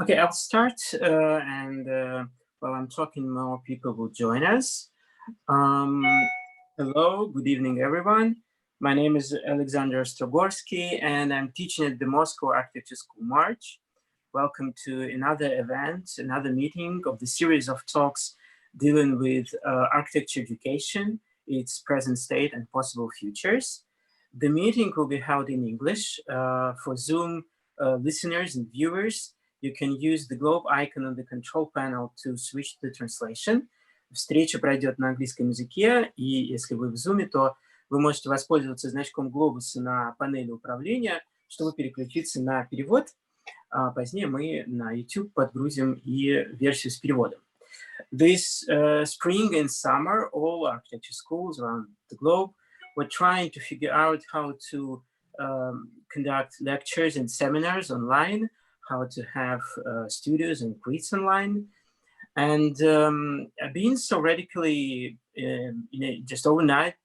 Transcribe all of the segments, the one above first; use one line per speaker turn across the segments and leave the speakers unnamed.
Okay, I'll start, and while I'm talking, more people will join us. Hello, good evening, everyone. My name is Alexander Strogorsky, and I'm teaching at the Moscow Architecture School March. Welcome to another event, another meeting of the series of talks dealing with architecture education, its present state and possible futures. The meeting will be held in English. For Zoom listeners and viewers, you can use the globe icon on the control panel to switch the translation. Встреча пройдет на английском языке, и если вы в Zoom, то вы можете воспользоваться значком глобуса на панели управления, чтобы переключиться на перевод. Позднее мы на YouTube подгрузим и версию с переводом. This spring and summer, all architecture schools around the globe were trying to figure out how to conduct lectures and seminars online, how to have studios and quiz online. And being so radically, just overnight,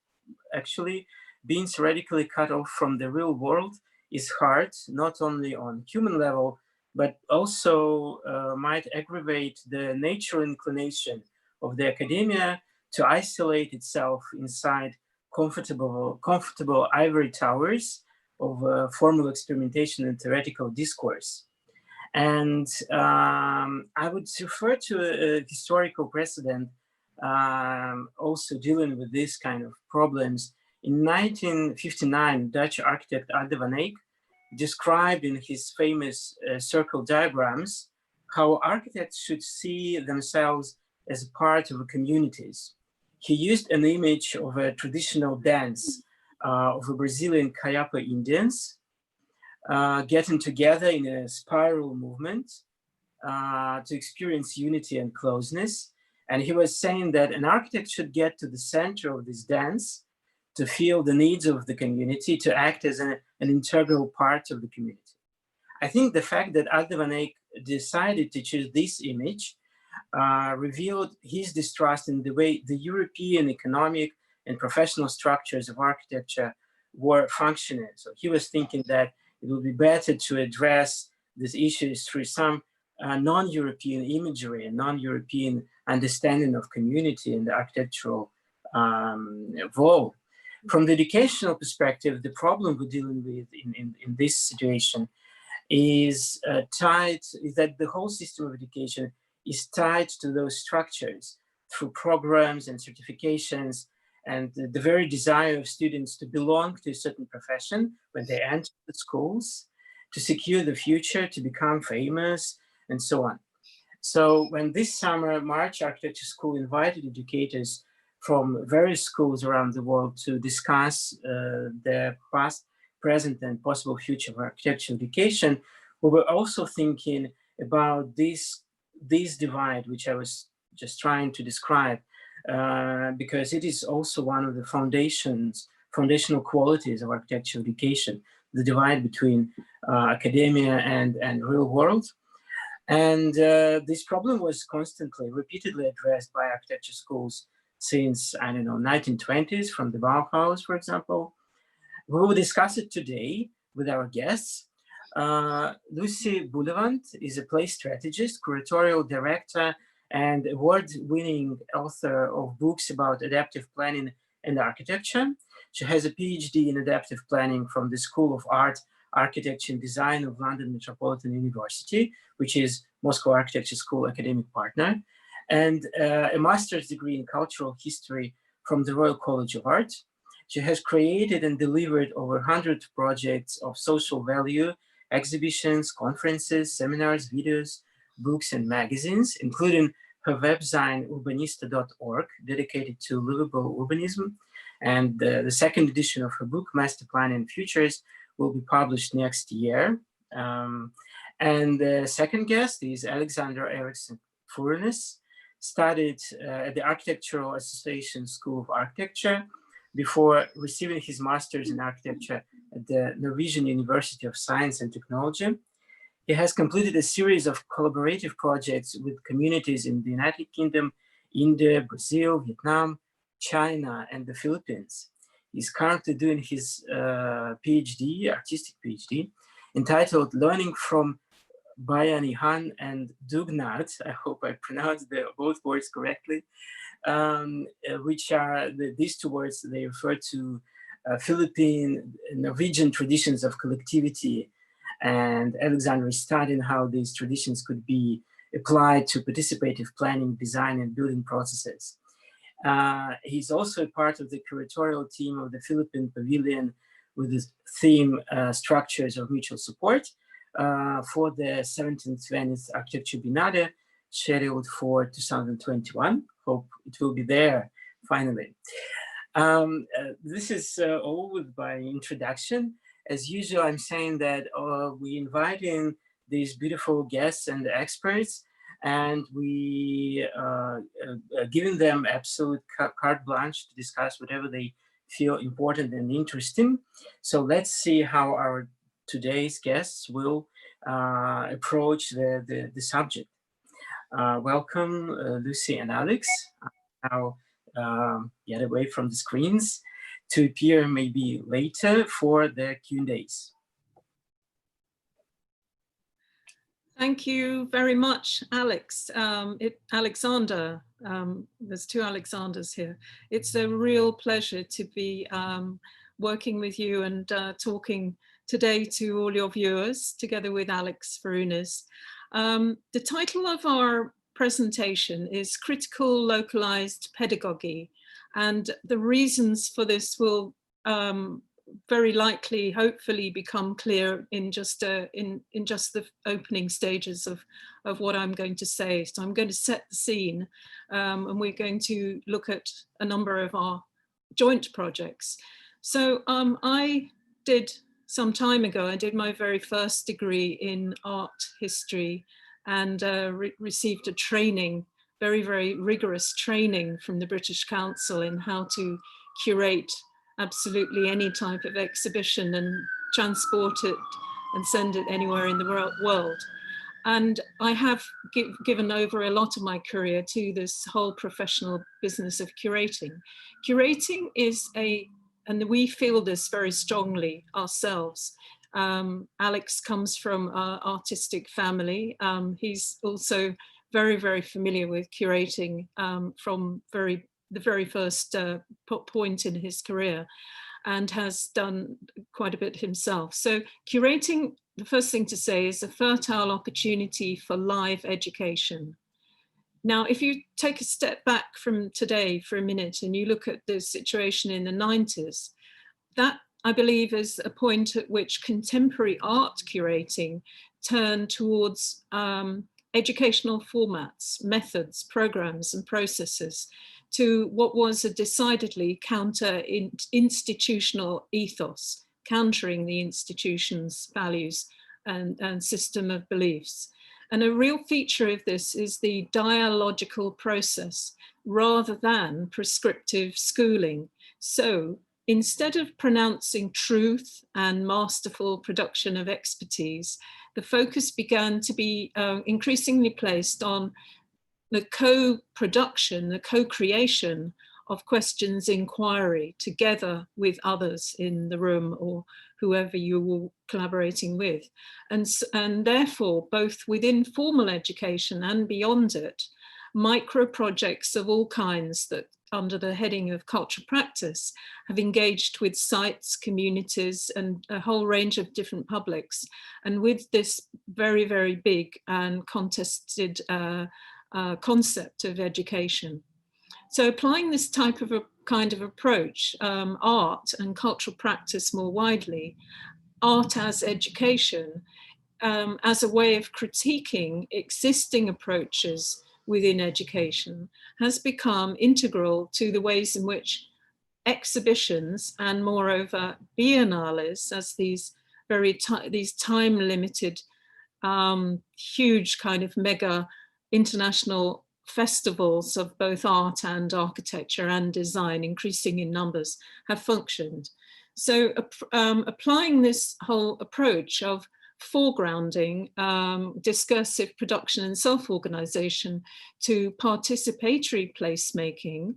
actually, being so radically cut off from the real world is hard, not only on human level, but also might aggravate the natural inclination of the academia to isolate itself inside comfortable ivory towers of formal experimentation and theoretical discourse. And I would refer to a historical precedent also dealing with this kind of problems. In 1959, Dutch architect Adde van Eyck described in his famous circle diagrams how architects should see themselves as a part of communities. He used an image of a traditional dance of the Brazilian Caiapa Indians getting together in a spiral movement to experience unity and closeness. And he was saying that an architect should get to the center of this dance to feel the needs of the community, to act as an integral part of the community. I think the fact that Adde van Eyck decided to choose this image revealed his distrust in the way the European economic and professional structures of architecture were functioning. So he was thinking that it would be better to address these issues through some non-European imagery and non-European understanding of community and the architectural role. From the educational perspective, the problem we're dealing with in this situation is that the whole system of education is tied to those structures through programs and certifications, and the very desire of students to belong to a certain profession when they enter the schools, to secure the future, to become famous, and so on. So when this summer, March Architecture School invited educators from various schools around the world to discuss the past, present, and possible future of architecture education, we were also thinking about this divide, which I was just trying to describe, because it is also one of the foundational qualities of architecture education, the divide between academia and real world. And this problem was repeatedly addressed by architecture schools since, I don't know, 1920s, from the Bauhaus, for example. We will discuss it today with our guests. Lucy Bullivant is a place strategist, curatorial director, and award-winning author of books about adaptive planning and architecture. She has a PhD in adaptive planning from the School of Art, Architecture and Design of London Metropolitan University, which is Moscow Architecture School academic partner, and a master's degree in cultural history from the Royal College of Art. She has created and delivered over 100 projects of social value, exhibitions, conferences, seminars, videos, books, and magazines, including her website urbanista.org, dedicated to livable urbanism. And the second edition of her book, Master Planning Futures, will be published next year. And the second guest is Alexander Eriksson Furunes, studied at the Architectural Association School of Architecture before receiving his master's in architecture at the Norwegian University of Science and Technology. He has completed a series of collaborative projects with communities in the United Kingdom, India, Brazil, Vietnam, China, and the Philippines. He's currently doing his PhD, artistic PhD, entitled Learning from Bayanihan and Dugnat. I hope I pronounced both words correctly, which are these two words. They refer to Philippine, Norwegian traditions of collectivity. And Alexander is studying how these traditions could be applied to participative planning, design, and building processes. He's also a part of the curatorial team of the Philippine Pavilion with the theme Structures of Mutual Support for the 17th Venice Architecture Biennale, scheduled for 2021. Hope it will be there finally. This is all with my introduction. As usual, I'm saying that we invite in these beautiful guests and experts, and we giving them absolute carte blanche to discuss whatever they feel important and interesting. So let's see how our today's guests will approach the subject. Welcome, Lucy and Alex. Now get away from the screens to appear maybe later for the Q&As.
Thank you very much, Alex. Alexander, there's two Alexanders here. It's a real pleasure to be working with you and talking today to all your viewers, together with Alex Furunes. The title of our presentation is Critical Localized Pedagogy, and the reasons for this will very likely, hopefully, become clear in just the opening stages of what I'm going to say. So I'm going to set the scene, and we're going to look at a number of our joint projects. So I did some time ago, I did my very first degree in art history, and received a training, very, very rigorous training from the British Council in how to curate absolutely any type of exhibition and transport it and send it anywhere in the world. And I have given over a lot of my career to this whole professional business of curating. Curating is and we feel this very strongly ourselves. Alex comes from an artistic family. He's also very, very familiar with curating from the very first point in his career, and has done quite a bit himself. So curating, the first thing to say, is a fertile opportunity for live education. Now, if you take a step back from today for a minute and you look at the situation in the 90s, that, I believe, is a point at which contemporary art curating turned towards educational formats, methods, programs, and processes to what was a decidedly counter-institutional ethos, countering the institution's values and system of beliefs. And a real feature of this is the dialogical process rather than prescriptive schooling. So instead of pronouncing truth and masterful production of expertise, the focus began to be increasingly placed on the co-production, the co-creation of questions inquiry together with others in the room or whoever you were collaborating with. And therefore, both within formal education and beyond it, micro projects of all kinds that, under the heading of cultural practice, have engaged with sites, communities, and a whole range of different publics. And with this very, very big and contested concept of education. So applying this type of a kind of approach, art and cultural practice more widely, art as education, as a way of critiquing existing approaches within education, has become integral to the ways in which exhibitions and moreover biennales, as these these time-limited, huge kind of mega international festivals of both art and architecture and design, increasing in numbers, have functioned. So applying this whole approach of foregrounding discursive production and self-organization to participatory placemaking,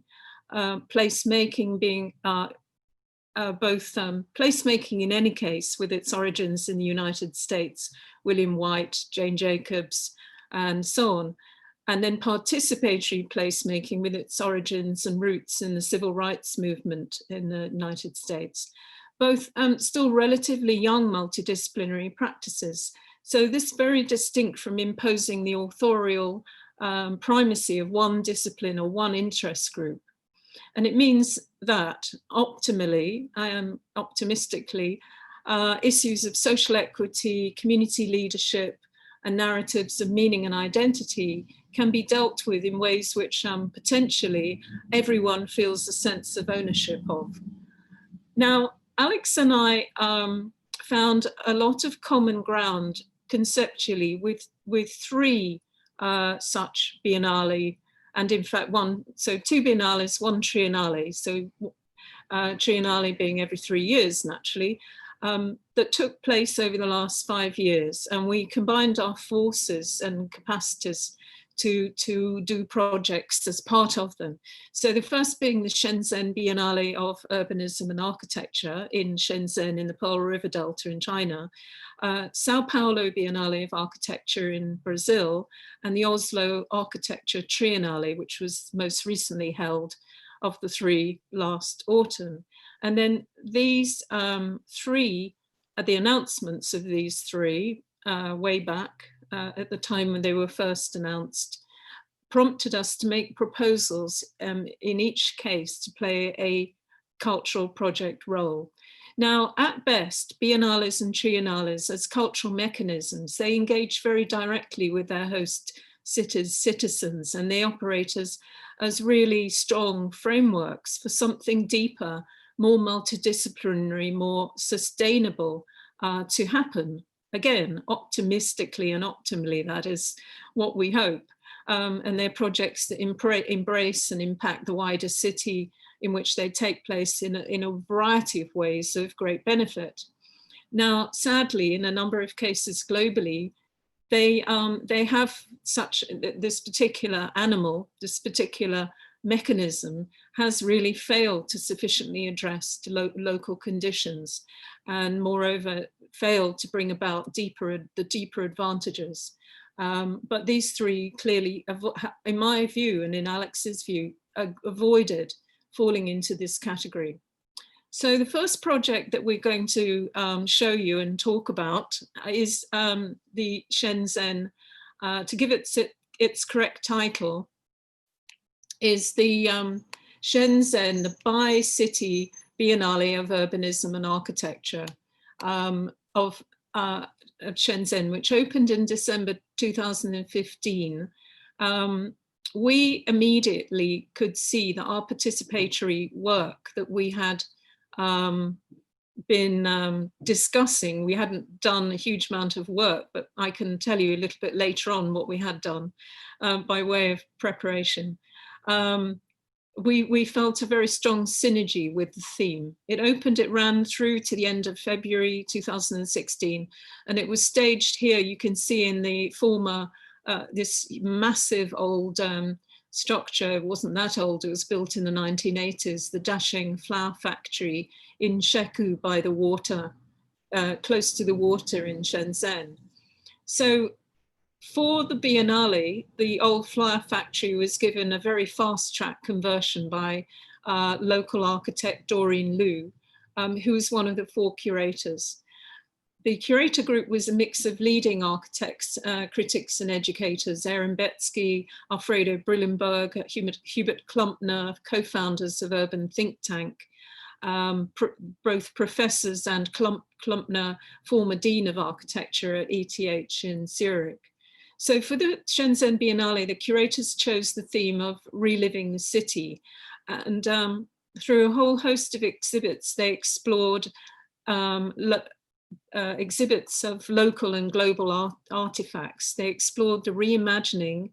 placemaking being both placemaking in any case with its origins in the United States, William White, Jane Jacobs, and so on, and then participatory placemaking with its origins and roots in the civil rights movement in the United States. Both still relatively young multidisciplinary practices. So this very distinct from imposing the authorial primacy of one discipline or one interest group. And it means that optimally, optimistically, issues of social equity, community leadership, and narratives of meaning and identity can be dealt with in ways which potentially everyone feels a sense of ownership of. Now, Alex and I found a lot of common ground conceptually with three such biennale, and in fact two biennales, one triennale, so triennale being every 3 years naturally, that took place over the last 5 years. And we combined our forces and capacities to do projects as part of them. So the first being the Shenzhen Biennale of Urbanism and Architecture in Shenzhen in the Pearl River Delta in China, Sao Paulo Biennale of Architecture in Brazil, and the Oslo Architecture Triennale, which was most recently held of the three last autumn. And then these three, the announcements of these three way back at the time when they were first announced, prompted us to make proposals in each case to play a cultural project role. Now, at best, biennales and triennales as cultural mechanisms, they engage very directly with their host citizens, and they operate as really strong frameworks for something deeper, more multidisciplinary, more sustainable to happen. Again, optimistically and optimally, that is what we hope. And they're projects that embrace and impact the wider city in which they take place in a variety of ways of great benefit. Now, sadly, in a number of cases globally, they have this particular animal, this particular mechanism has really failed to sufficiently address local conditions, and moreover failed to bring about the deeper advantages. But these three clearly, in my view and in Alex's view, avoided falling into this category. So the first project that we're going to show you and talk about is the Shenzhen, to give it its correct title, is the Shenzhen, the Bi-City Biennale of Urbanism and Architecture of Shenzhen, which opened in December 2015. We immediately could see that our participatory work that we had been discussing, we hadn't done a huge amount of work, but I can tell you a little bit later on what we had done by way of preparation. We felt a very strong synergy with the theme. It ran through to the end of February 2016, and it was staged here. You can see in the former, this massive old structure. It wasn't that old, it was built in the 1980s, the dashing flower factory in Sheku by the water, close to the water in Shenzhen. So For the Biennale, the old flower factory was given a very fast track conversion by local architect Doreen Liu, who was one of the 4 curators. The curator group was a mix of leading architects, critics and educators, Aaron Betsky, Alfredo Brillenberg, Hubert Klumpner, co-founders of Urban Think Tank, both professors, and Klumpner, former Dean of Architecture at ETH in Zurich. So for the Shenzhen Biennale, the curators chose the theme of reliving the city. And through a whole host of exhibits, they explored exhibits of local and global artifacts. They explored the reimagining,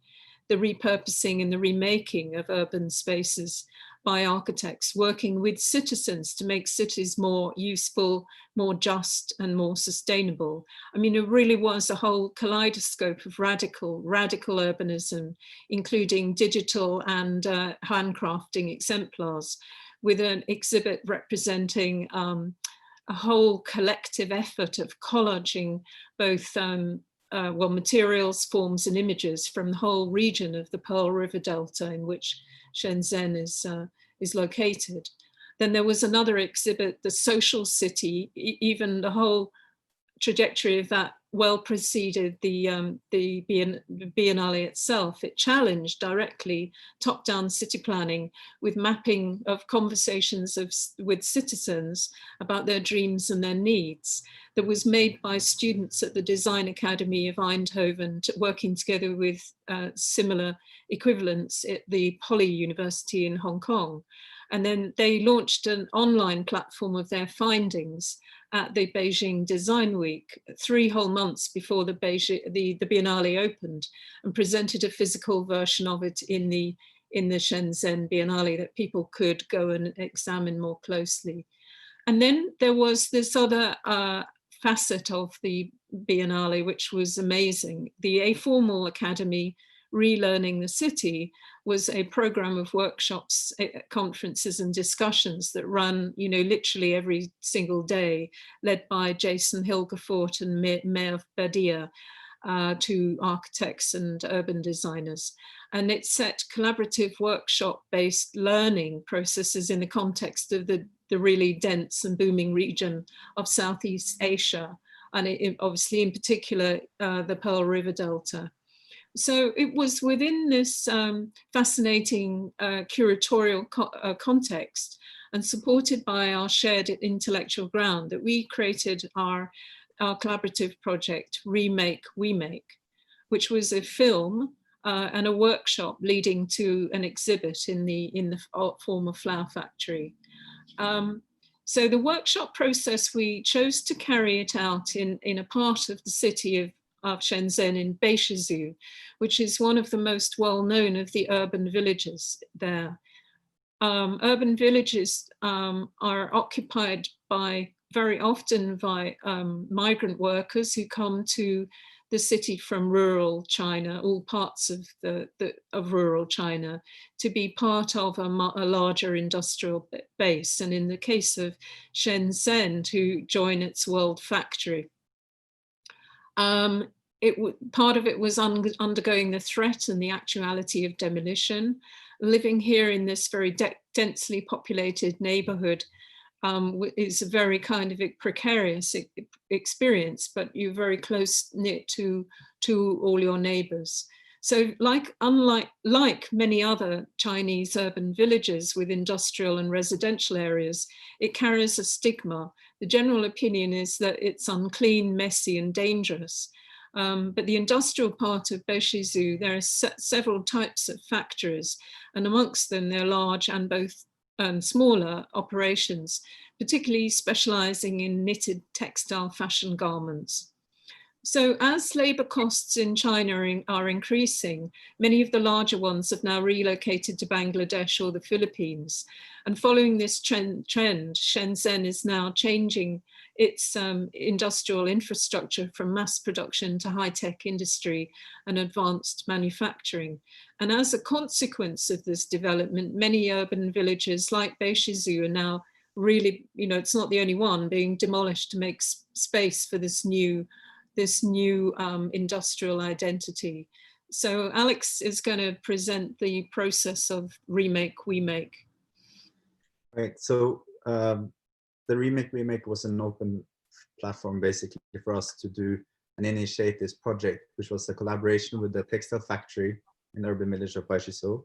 the repurposing and the remaking of urban spaces by architects working with citizens to make cities more useful, more just and more sustainable. I mean, it really was a whole kaleidoscope of radical urbanism, including digital and handcrafting exemplars, with an exhibit representing a whole collective effort of collaging both materials, forms and images from the whole region of the Pearl River Delta in which Shenzhen is located. Then there was another exhibit, The Social City. Even the whole trajectory of that well preceded the Biennale itself. It challenged directly top-down city planning with mapping of conversations with citizens about their dreams and their needs, that was made by students at the Design Academy of Eindhoven, working together with similar equivalents at the Poly University in Hong Kong. And then they launched an online platform of their findings at the Beijing Design Week, 3 whole months before the Biennale opened, and presented a physical version of it in the Shenzhen Biennale that people could go and examine more closely. And then there was this other facet of the Biennale, which was amazing. The A-Formal Academy Relearning the City was a program of workshops, conferences and discussions that run, literally every single day, led by Jason Hilgerfort and Meir Badia, to architects and urban designers. And it set collaborative workshop-based learning processes in the context of the really dense and booming region of Southeast Asia, and obviously in particular the Pearl River Delta. So it was within this fascinating curatorial context and supported by our shared intellectual ground that we created our collaborative project, Remake We Make, which was a film and a workshop leading to an exhibit in the former flower factory. So the workshop process, we chose to carry it out in a part of the city of Shenzhen in Beizhizu, which is one of the most well-known of the urban villages there. Urban villages are occupied very often by migrant workers who come to the city from rural China, all parts of rural China, to be part of a larger industrial base. And in the case of Shenzhen, to join its world factory. Part of it was undergoing the threat and the actuality of demolition. Living here in this very densely populated neighborhood is a very kind of precarious experience, but you're very close knit to all your neighbors. So like many other Chinese urban villages with industrial and residential areas, it carries a stigma. The general opinion is that it's unclean, messy and dangerous. But the industrial part of Beizhizu, there are several types of factories, and amongst them there are large and both smaller operations, particularly specializing in knitted textile fashion garments. So as labor costs in China are increasing, many of the larger ones have now relocated to Bangladesh or the Philippines. And following this trend, Shenzhen is now changing its industrial infrastructure from mass production to high-tech industry and advanced manufacturing. And as a consequence of this development, many urban villages like Beizhizu are now really, it's not the only one, being demolished to make space for this new this new industrial identity. So Alex is going to present the process of Remake We Make.
Right, so the Remake We Make was an open platform basically for us to do and initiate this project, which was a collaboration with the textile factory in the urban village of Baishiso,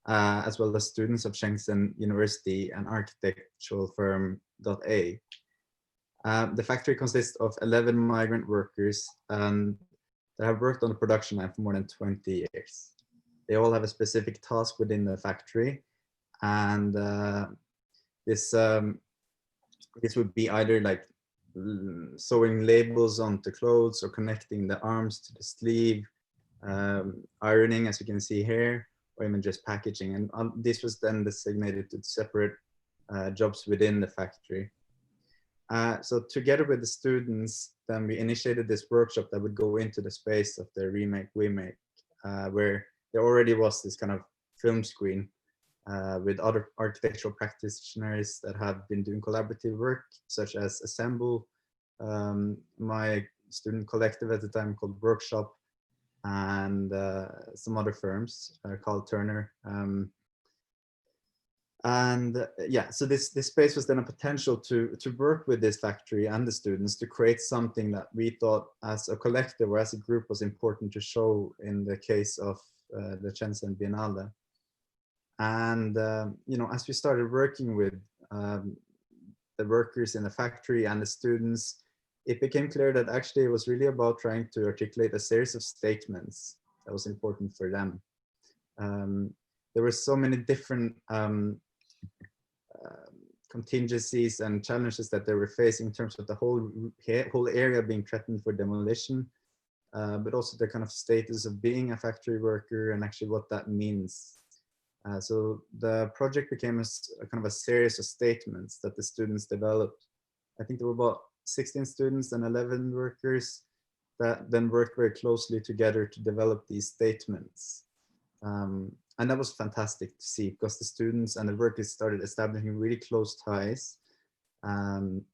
as well as students of Shenzhen University and architectural firm .A. The factory consists of 11 migrant workers that have worked on the production line for more than 20 years. They all have a specific task within the factory, and this would be either like sewing labels onto clothes or connecting the arms to the sleeve, ironing, as you can see here, or even just packaging. And this was then designated to separate jobs within the factory. So together with the students, then we initiated this workshop that would go into the space of the Remake We Make, where there already was this kind of film screen with other architectural practitioners that have been doing collaborative work, such as Assemble, my student collective at the time called Workshop, and some other firms, called Turner. Yeah, so this space was then a potential to work with this factory and the students to create something that we thought as a collective or as a group was important to show in the case of the Shenzhen Biennale. And as we started working with the workers in the factory and the students, it became clear that actually it was really about trying to articulate a series of statements that was important for them. There were so many different contingencies and challenges that they were facing in terms of the whole area being threatened for demolition, but also the kind of status of being a factory worker and actually what that means. So the project became a kind of a series of statements that the students developed. I think there were about 16 students and 11 workers that then worked very closely together to develop these statements. And that was fantastic to see, because the students and the workers started establishing really close ties. In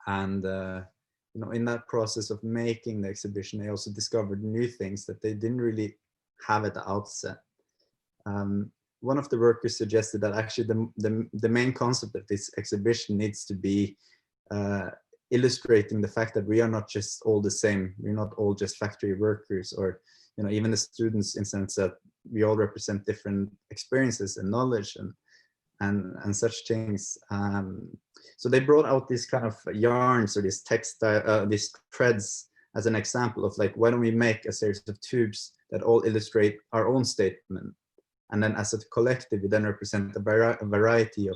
that process of making the exhibition, they also discovered new things that they didn't really have at the outset. One of the workers suggested that actually the main concept of this exhibition needs to be illustrating the fact that we are not just all the same. We're not all just factory workers, or even the students, in the sense that we all represent different experiences and knowledge and such things. So they brought out these kind of yarns or these textile, these threads as an example of like, why don't we make a series of tubes that all illustrate our own statement? And then as a collective, we then represent a variety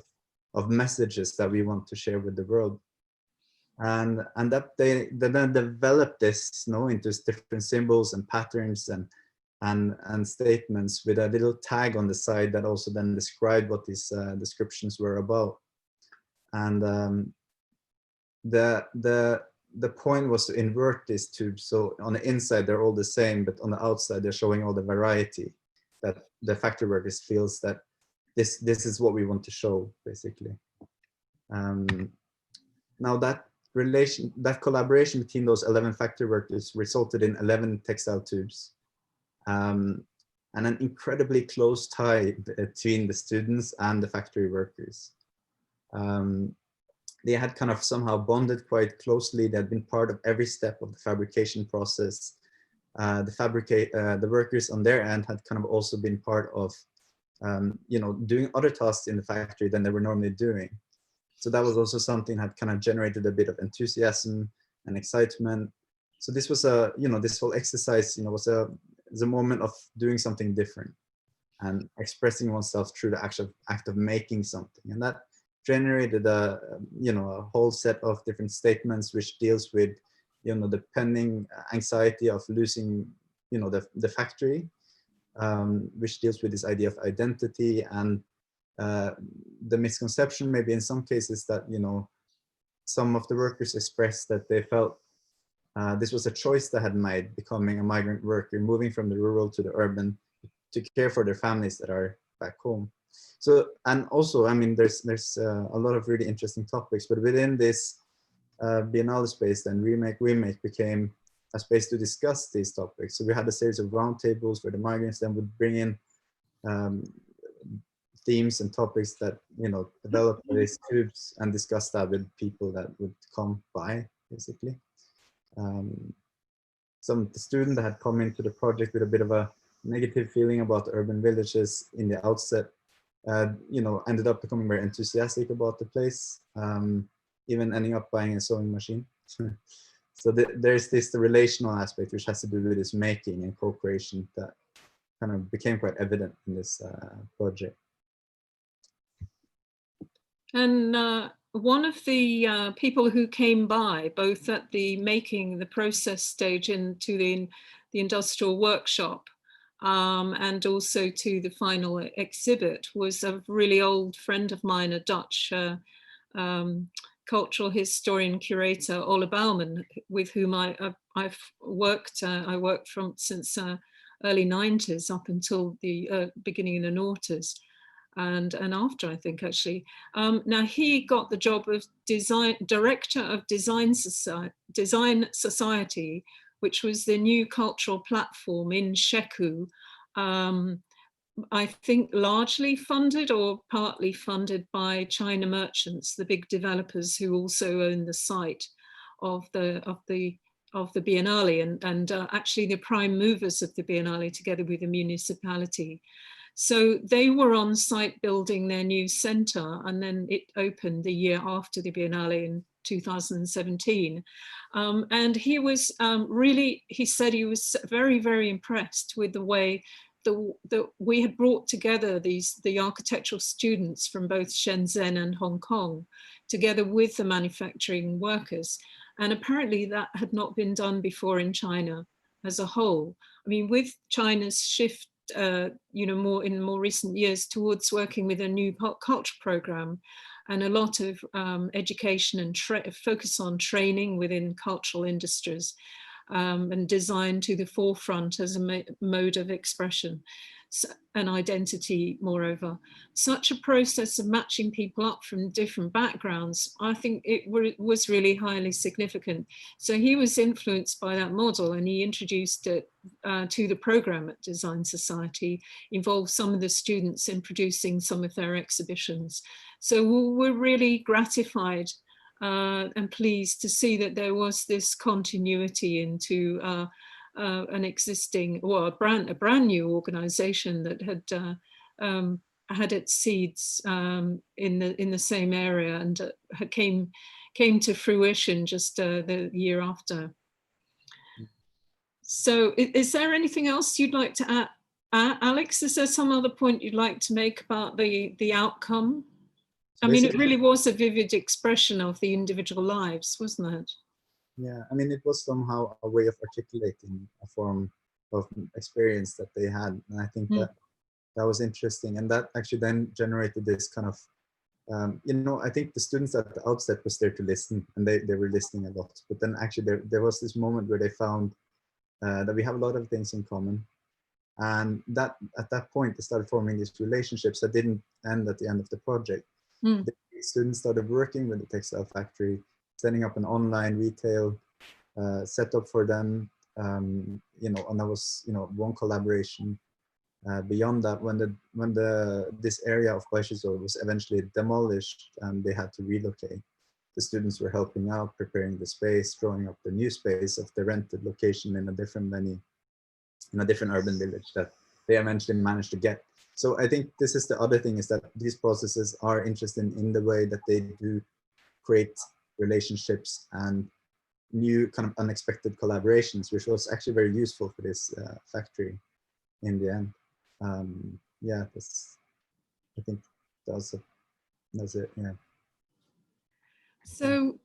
of messages that we want to share with the world. And that they then developed this into different symbols and patterns and statements with a little tag on the side that also then described what these descriptions were about. And the point was to invert these tubes. So on the inside, they're all the same, but on the outside, they're showing all the variety that the factory workers feels that this is what we want to show, basically. Now that collaboration between those 11 factory workers resulted in 11 textile tubes, and an incredibly close tie between the students and the factory workers. They had kind of somehow bonded quite closely. They had been part of every step of the fabrication process. The workers on their end had kind of also been part of, doing other tasks in the factory than they were normally doing. So that was also something that kind of generated a bit of enthusiasm and excitement. So this was this whole exercise, was a moment of doing something different and expressing oneself through the actual act of making something. And that generated a whole set of different statements, which deals with, the pending anxiety of losing, the factory, which deals with this idea of identity and the misconception maybe in some cases that, some of the workers expressed that they felt this was a choice they had made, becoming a migrant worker, moving from the rural to the urban to care for their families that are back home. So, and also, I mean, there's a lot of really interesting topics, but within this Biennale space, then Remake We Make became a space to discuss these topics. So we had a series of roundtables where the migrants then would bring in themes and topics that, you know, developed these groups and discuss that with people that would come by, basically. Some student that had come into the project with a bit of a negative feeling about urban villages in the outset, you know, ended up becoming very enthusiastic about the place, even ending up buying a sewing machine. So there's the relational aspect, which has to do with this making and co-creation that kind of became quite evident in this project.
And one of the people who came by, both at the making, the process stage into the industrial workshop, and also to the final exhibit, was a really old friend of mine, a Dutch cultural historian curator, Ole Bouwman, with whom I've worked. I worked from since early 90s up until the beginning of the noughties. And after, I think, actually. Now he got the job of director of Design Society, which was the new cultural platform in Sheku, I think largely funded or partly funded by China merchants, the big developers who also own the site of the Biennale, and actually the prime movers of the Biennale together with the municipality. So they were on site building their new center, and then it opened the year after the Biennale in 2017. And he was really, he said he was very, very impressed with the way that we had brought together the architectural students from both Shenzhen and Hong Kong together with the manufacturing workers. And apparently that had not been done before in China as a whole. I mean, with China's shift, you know, more in more recent years towards working with a new culture program and a lot of education and focus on training within cultural industries, and design to the forefront as a mode of expression and identity, moreover. Such a process of matching people up from different backgrounds, I think it was really highly significant. So he was influenced by that model, and he introduced it to the program at Design Society, involved some of the students in producing some of their exhibitions. So we're really gratified and pleased to see that there was this continuity into an existing, or a brand new organization that had had its seeds in the same area, and came to fruition just the year after. So is there anything else you'd like to add? Alex, is there some other point you'd like to make about the outcome? I mean, it really was a vivid expression of the individual lives, wasn't it?
Yeah, I mean, it was somehow a way of articulating a form of experience that they had. And I think that was interesting. And that actually then generated this kind of, you know, I think the students at the outset was there to listen, and they were listening a lot. But then actually there was this moment where they found that we have a lot of things in common. And that at that point, they started forming these relationships that didn't end at the end of the project. The students started working with the textile factory, setting up an online retail setup for them, you know, and that was, you know, one collaboration. Beyond that, when this area of Baishizo was eventually demolished and they had to relocate, the students were helping out, preparing the space, drawing up the new space of the rented location in a different venue, in a different urban village that they eventually managed to get. So I think this is the other thing, is that these processes are interesting in the way that they do create relationships and new kind of unexpected collaborations, which was actually very useful for this factory in the end. Yeah, I think that's it. Yeah.
So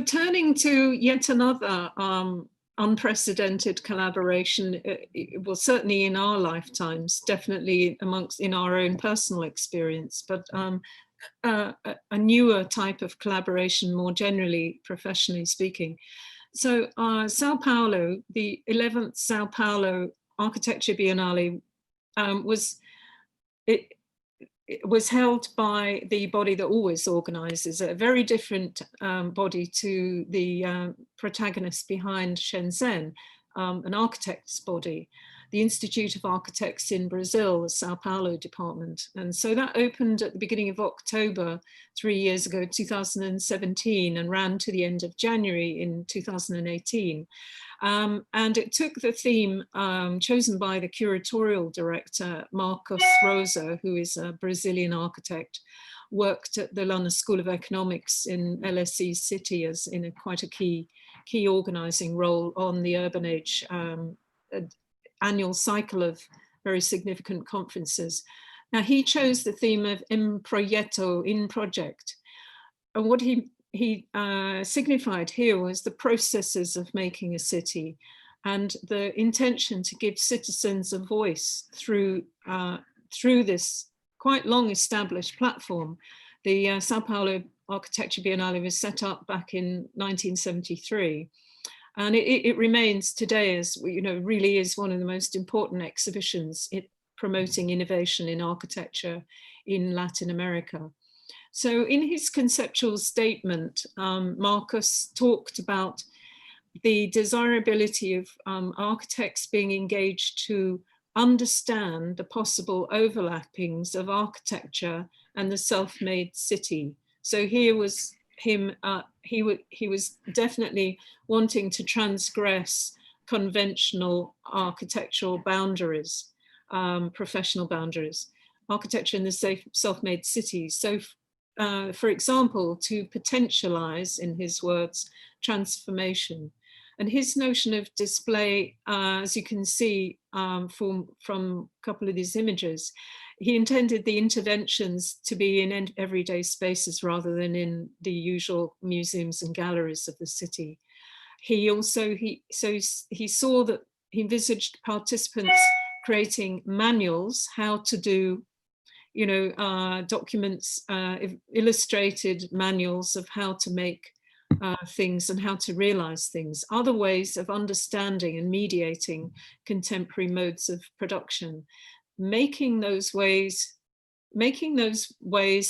turning to yet another unprecedented collaboration, well, certainly in our lifetimes, definitely in our own personal experience, but a newer type of collaboration more generally, professionally speaking. So Sao Paulo, the 11th Sao Paulo Architecture Biennale it was held by the body that always organizes, a very different body to the protagonist behind Shenzhen, an architect's body, the Institute of Architects in Brazil, the Sao Paulo department. And so that opened at the beginning of October 3 years ago, 2017, and ran to the end of January in 2018. And it took the theme chosen by the curatorial director, Marcos Rosa, who is a Brazilian architect, worked at the London School of Economics in LSE City as in quite a key organizing role on the Urban Age annual cycle of very significant conferences. Now he chose the theme of in proyecto, in project. And what he signified here was the processes of making a city and the intention to give citizens a voice through this quite long established platform. The Sao Paulo Architecture Biennale was set up back in 1973. And it remains today as, you know, really is one of the most important exhibitions promoting innovation in architecture in Latin America. So in his conceptual statement, Marcos talked about the desirability of architects being engaged to understand the possible overlappings of architecture and the self-made city. So here was him, he was definitely wanting to transgress conventional architectural boundaries, professional boundaries, architecture in the self-made cities. So for example, to potentialize, in his words, transformation. And his notion of display, as you can see from a couple of these images, he intended the interventions to be in everyday spaces rather than in the usual museums and galleries of the city. He also, he saw that he envisaged participants creating manuals, how to do, you know, documents, illustrated manuals of how to make things and how to realize things, other ways of understanding and mediating contemporary modes of production, making those ways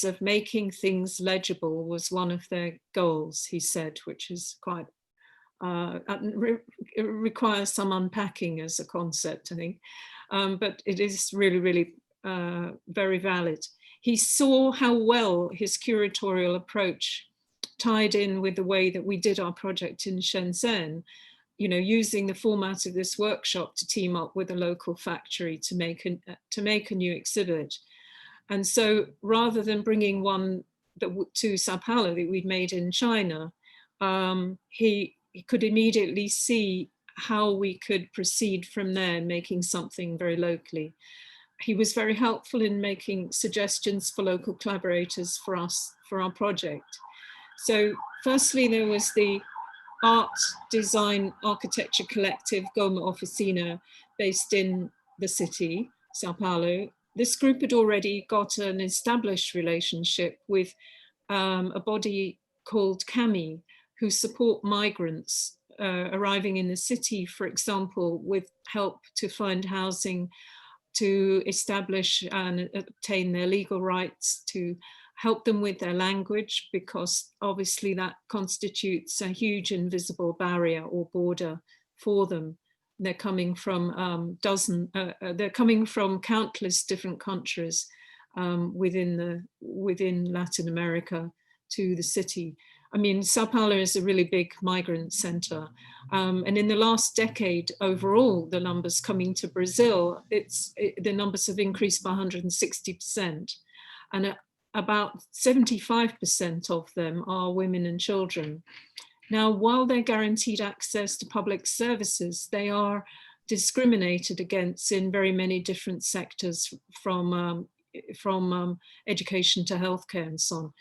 of making things legible was one of their goals, he said, which is quite, it requires some unpacking as a concept, I think, but it is really, really very valid. He saw how well his curatorial approach tied in with the way that we did our project in Shenzhen, you know, using the format of this workshop to team up with a local factory to make a new exhibit. And so rather than bringing one to Sao Paulo that we'd made in China, he could immediately see how we could proceed from there, making something very locally. He was very helpful in making suggestions for local collaborators for us, for our project. So firstly, there was the art, design, architecture collective Goma Oficina based in the city, Sao Paulo. This group had already got an established relationship with a body called CAMI, who support migrants arriving in the city, for example, with help to find housing, to establish and obtain their legal rights, to help them with their language, because obviously that constitutes a huge invisible barrier or border for them. They're coming from they're coming from countless different countries within Latin America to the city. I mean, Sao Paulo is a really big migrant center. And in the last decade overall, the numbers coming to Brazil, the numbers have increased by 160%. And about 75% of them are women and children. Now, while they're guaranteed access to public services, they are discriminated against in very many different sectors, from education to healthcare and so on.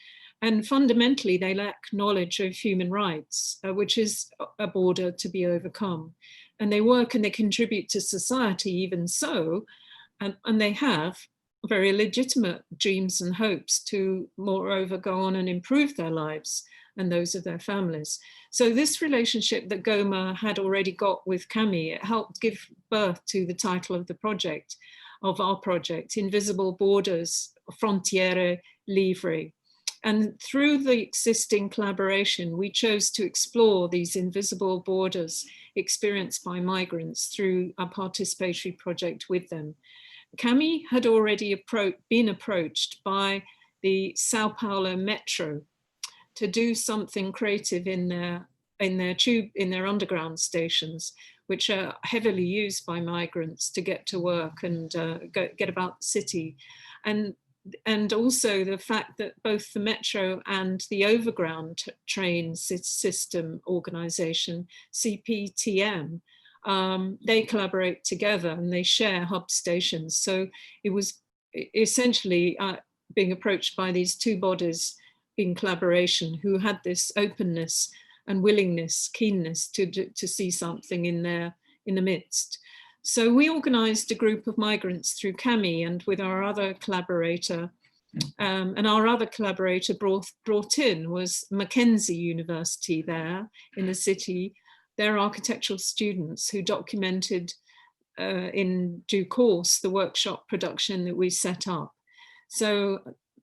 And fundamentally, they lack knowledge of human rights, which is a border to be overcome. And they work and they contribute to society even so, and they have very legitimate dreams and hopes to moreover go on and improve their lives and those of their families. So this relationship that Goma had already got with CAMI, it helped give birth to the title of the project, of our project, Invisible Borders Frontiere Livre. And through the existing collaboration, we chose to explore these invisible borders experienced by migrants through a participatory project with them. Cami had already been approached by the Sao Paulo Metro to do something creative in their underground stations, which are heavily used by migrants to get to work and get about the city. And also the fact that both the metro and the overground train system organization, CPTM, they collaborate together and they share hub stations. So it was essentially being approached by these two bodies in collaboration who had this openness and willingness, keenness to see something in the midst. So we organized a group of migrants through Cami and with our other collaborator, and our other collaborator brought in was Mackenzie University there in the city, their architectural students who documented in due course the workshop production that we set up. So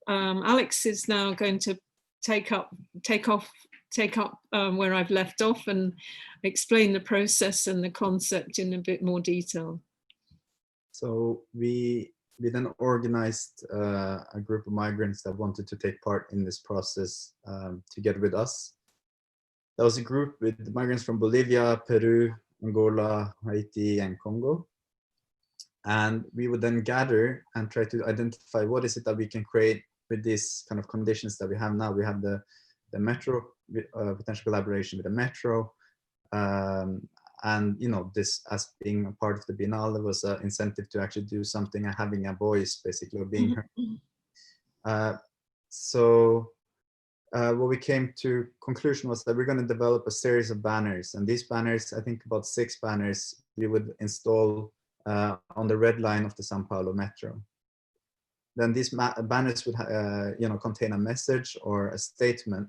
Alex is now going to take up where I've left off and explain the process and the concept in a bit more detail.
So we then organized a group of migrants that wanted to take part in this process together with us. That was a group with migrants from Bolivia, Peru, Angola, Haiti, and Congo. And we would then gather and try to identify what is it that we can create with these kind of conditions that we have now. We have the metro, potential collaboration with the metro, and this as being a part of the biennale, there was an incentive to actually do something and having a voice, basically, or being heard. So what we came to conclusion was that we're going to develop a series of banners, and these banners, I think about 6 banners, we would install on the red line of the Sao Paulo metro. Then these banners would contain a message or a statement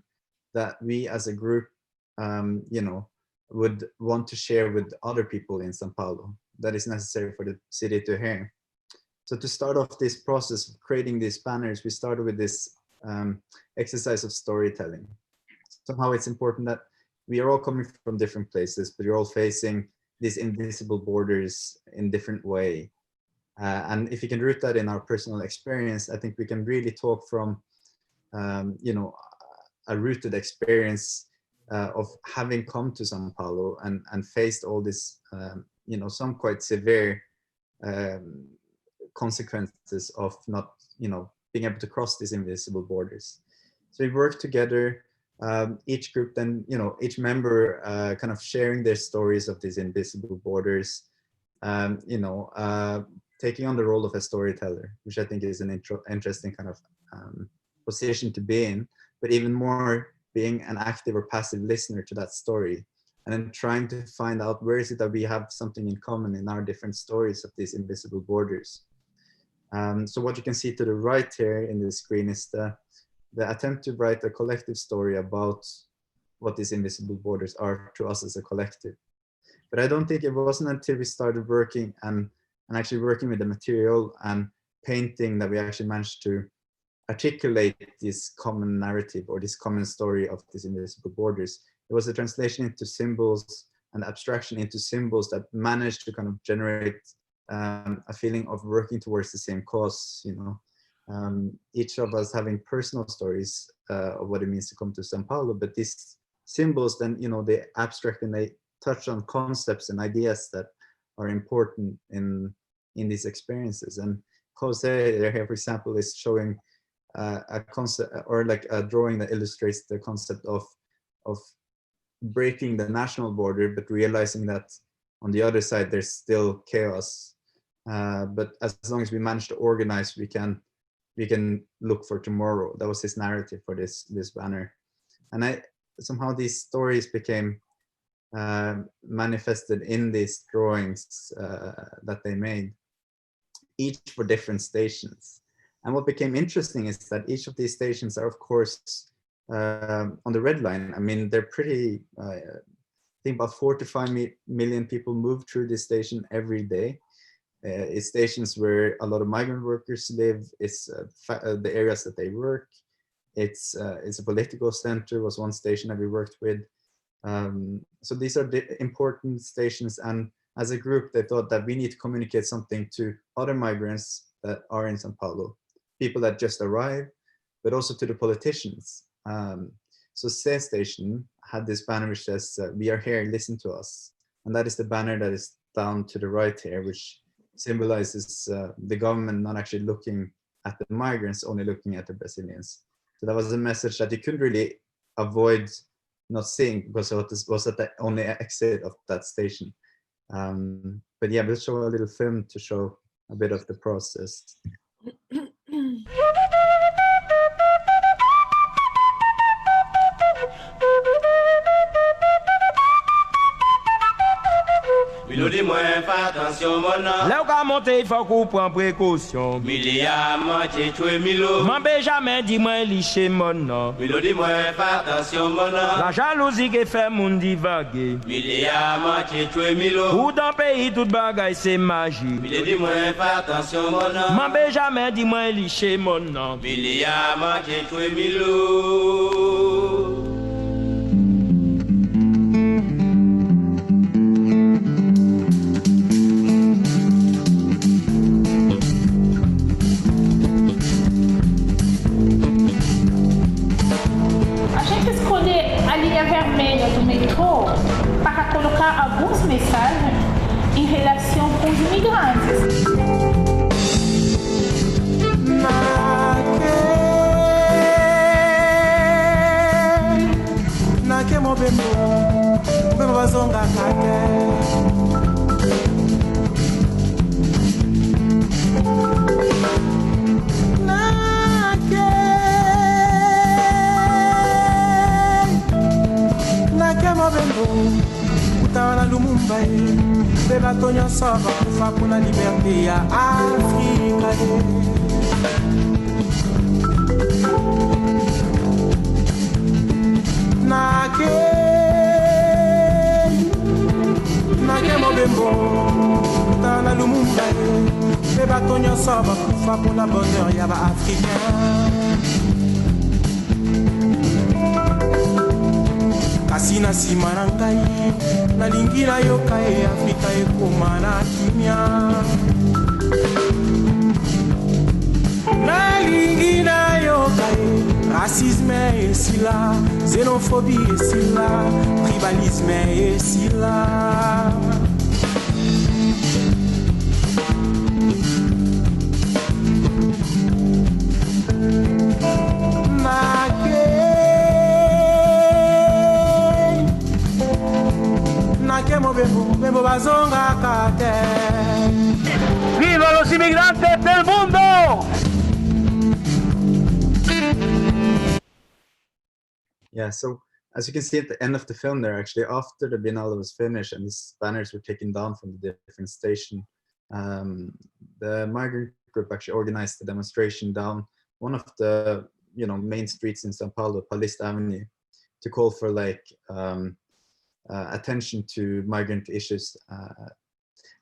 that we as a group would want to share with other people in Sao Paulo that is necessary for the city to hear. So to start off this process of creating these banners, we started with this exercise of storytelling. Somehow it's important that we are all coming from different places, but you're all facing these invisible borders in different way. And if you can root that in our personal experience, I think we can really talk from, a rooted experience of having come to Sao Paulo and faced all this, some quite severe consequences of not, being able to cross these invisible borders. So we worked together, each group then, each member kind of sharing their stories of these invisible borders, taking on the role of a storyteller, which I think is an interesting kind of position to be in, but even more being an active or passive listener to that story, and then trying to find out where is it that we have something in common in our different stories of these invisible borders. So what you can see to the right here in the screen is the attempt to write a collective story about what these invisible borders are to us as a collective. But I don't think it wasn't until we started working and actually working with the material and painting that we actually managed to articulate this common narrative or this common story of these invisible borders. It was a translation into symbols and abstraction into symbols that managed to kind of generate a feeling of working towards the same cause. Each of us having personal stories of what it means to come to Sao Paulo, but these symbols then, they abstract and they touch on concepts and ideas that are important in these experiences. And Jose here, for example, is showing a concept or like a drawing that illustrates the concept of breaking the national border, but realizing that on the other side there's still chaos. But as long as we manage to organize, we can look for tomorrow. That was his narrative for this banner. And somehow these stories became manifested in these drawings that they made, each for different stations. And what became interesting is that each of these stations are, of course, on the red line. I mean, they're pretty, I think about 4 to 5 million people move through this station every day. It's stations where a lot of migrant workers live. It's the areas that they work. It's a political center, was one station that we worked with. So these are the important stations, and as a group, they thought that we need to communicate something to other migrants that are in Sao Paulo, people that just arrived, but also to the politicians. So C station had this banner which says, "We are here, listen to us." And that is the banner that is down to the right here, which symbolizes the government not actually looking at the migrants, only looking at the Brazilians. So that was a message that you couldn't really avoid not seeing, because it was at the only exit of that station. But yeah, we'll show a little film to show a bit of the process.
Là où qu'à monter, il faut qu'on prenne précaution. M'en jamais dit moi licher mon nom. La jalousie qui fait mon divaguer. Ou dans le pays, toute bagaille c'est magie. M'en jamais dit moi licher mon nom.
Para colocar alguns mensagens em relação com os imigrantes.
Utawala Lumumba beba tonya saba kufa kuna liberté ya Afrika nake mobembo utawala Lumumba beba tonya saba kufa kuna bonheur ya ba africain. Kasi na nsima na ngai nalingi nayoka ye Afrika ekoma na kimia, nalingi nayoka ye racisme esila, xénophobie esila, tribalisme esila.
¡Viva los inmigrantes del mundo!
Yeah, so as you can see at the end of the film there, actually, after the biennale was finished and these banners were taken down from the different station, the migrant group actually organized a demonstration down one of the main streets in Sao Paulo, Paulista Avenue, to call for like attention to migrant issues.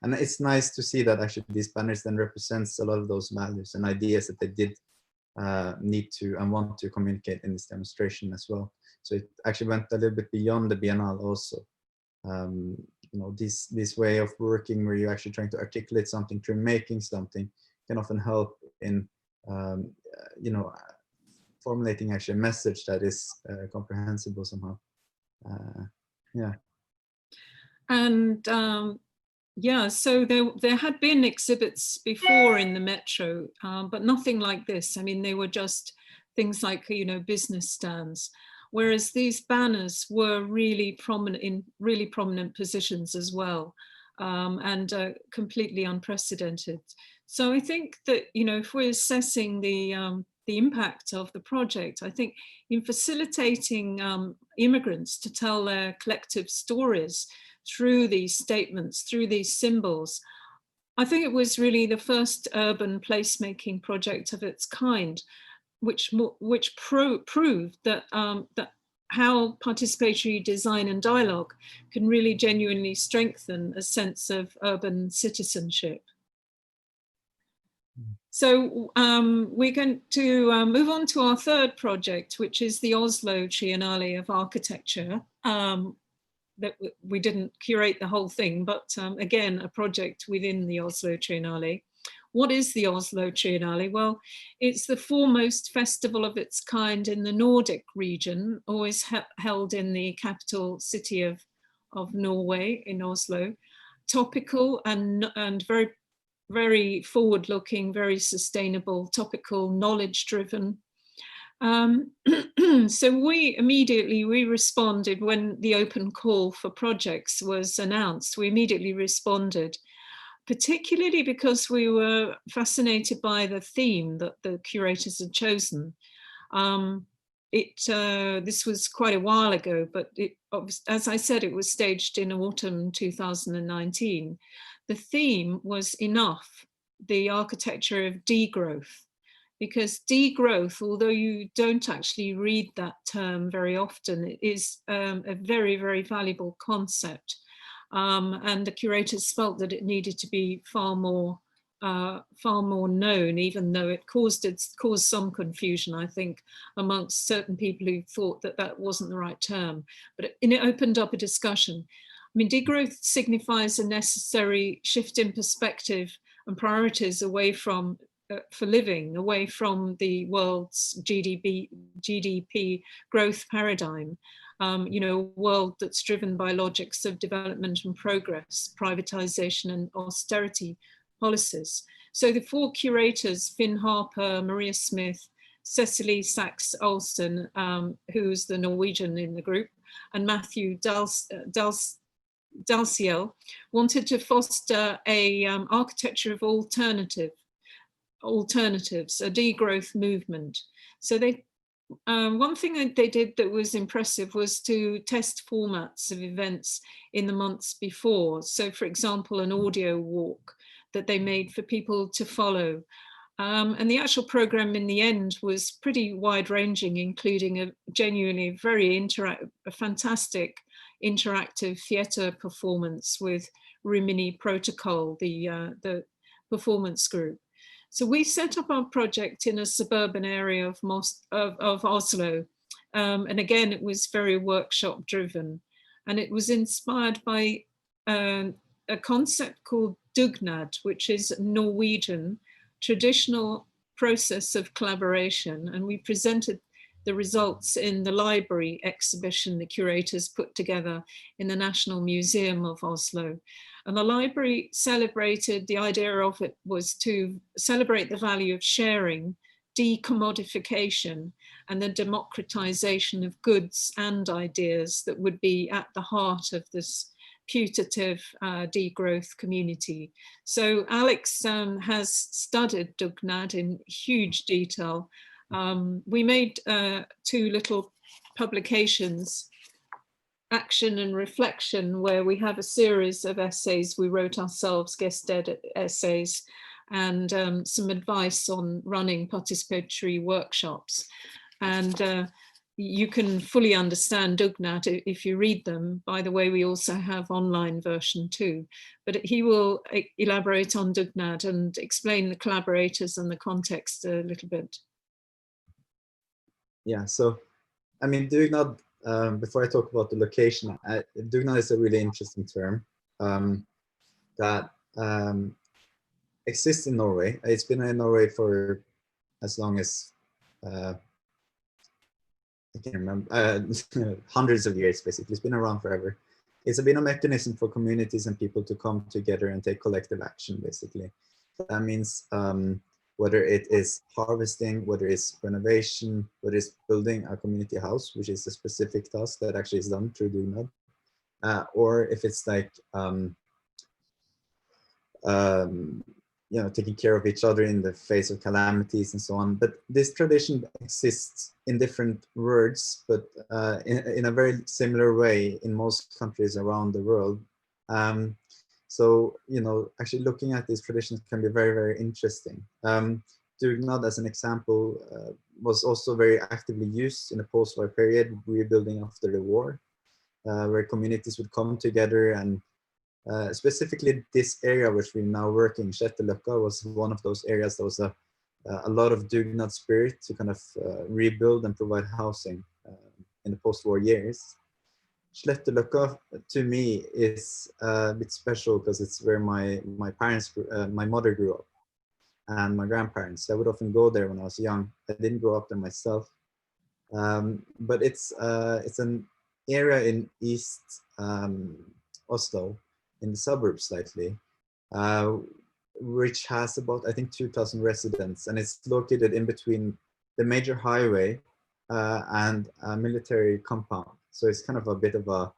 And it's nice to see that actually these banners then represents a lot of those values and ideas that they did need to and want to communicate in this demonstration as well. So it actually went a little bit beyond the biennale also. This way of working where you're actually trying to articulate something through making something can often help in formulating actually a message that is comprehensible somehow. Yeah.
And yeah, so there had been exhibits before in the metro, but nothing like this. I mean, they were just things like, business stands, whereas these banners were really prominent in really prominent positions as well, and completely unprecedented. So I think that, if we're assessing the impact of the project, I think in facilitating immigrants to tell their collective stories through these statements, through these symbols, I think it was really the first urban placemaking project of its kind, which proved that that how participatory design and dialogue can really genuinely strengthen a sense of urban citizenship. So we're going to move on to our third project, which is the Oslo Triennale of Architecture. That we didn't curate the whole thing, but again, a project within the Oslo Triennale. What is the Oslo Triennale? Well, it's the foremost festival of its kind in the Nordic region, always held in the capital city of Norway, in Oslo. Topical and very, very forward-looking, very sustainable, topical, knowledge-driven. So we immediately responded when the open call for projects was announced. We immediately responded, particularly because we were fascinated by the theme that the curators had chosen. This was quite a while ago, but as I said, it was staged in autumn 2019. The theme was enough, the architecture of degrowth, because degrowth, although you don't actually read that term very often, it is a very, very valuable concept. And the curators felt that it needed to be far more known, even though it caused some confusion, I think, amongst certain people who thought that that wasn't the right term. But it opened up a discussion. I mean, degrowth signifies a necessary shift in perspective and priorities away from for living, away from the world's GDP growth paradigm. You know, a world that's driven by logics of development and progress, privatization and austerity policies. So the four curators, Finn Harper, Maria Smith, Cecily Sachs Olsen, who's the Norwegian in the group, and Matthew Dalziel, wanted to foster a architecture of alternatives, a degrowth movement. So they one thing that they did that was impressive was to test formats of events in the months before. So for example, an audio walk that they made for people to follow. And the actual program in the end was pretty wide ranging, including a genuinely very fantastic interactive theatre performance with Rimini Protocol, the performance group. So we set up our project in a suburban area of Oslo. And again, it was very workshop driven. And it was inspired by a concept called dugnad, which is Norwegian traditional process of collaboration. And we presented the results in the library exhibition the curators put together in the National Museum of Oslo. And the library celebrated, the idea of it was to celebrate the value of sharing, decommodification, and the democratization of goods and ideas that would be at the heart of this putative degrowth community. So Alex has studied dugnad in huge detail. We made two little publications, Action and Reflection, where we have a series of essays we wrote ourselves, guest essays, and some advice on running participatory workshops. And you can fully understand dugnad if you read them. By the way, we also have online version too, but he will elaborate on dugnad and explain the collaborators and the context a little bit.
Yeah, so I mean, dugnad, before I talk about the location, dugnad is a really interesting term that exists in Norway. It's been in Norway for as long as I can't remember, hundreds of years, basically. It's been around forever. It's been a mechanism for communities and people to come together and take collective action, basically. That means whether it is harvesting, whether it's renovation, whether it's building a community house, which is a specific task that actually is done through dugnad, or if it's like you know, taking care of each other in the face of calamities and so on. But this tradition exists in different words, but in a very similar way in most countries around the world. So, you know, actually looking at these traditions can be very, very interesting. Dugnad, as an example, was also very actively used in the post-war period, rebuilding after the war, where communities would come together and Specifically this area which we're now working, Sletteløkka, was one of those areas that was a lot of dugnad spirit to kind of rebuild and provide housing in the post-war years. Sletteløkka to me is a bit special because it's where my mother grew up and my grandparents. I would often go there when I was young. I didn't grow up there myself, but it's an area in East Oslo, in the suburbs slightly, which has about, I think, 2,000 residents, and it's located in between the major highway and a military compound. So it's kind of a bit of a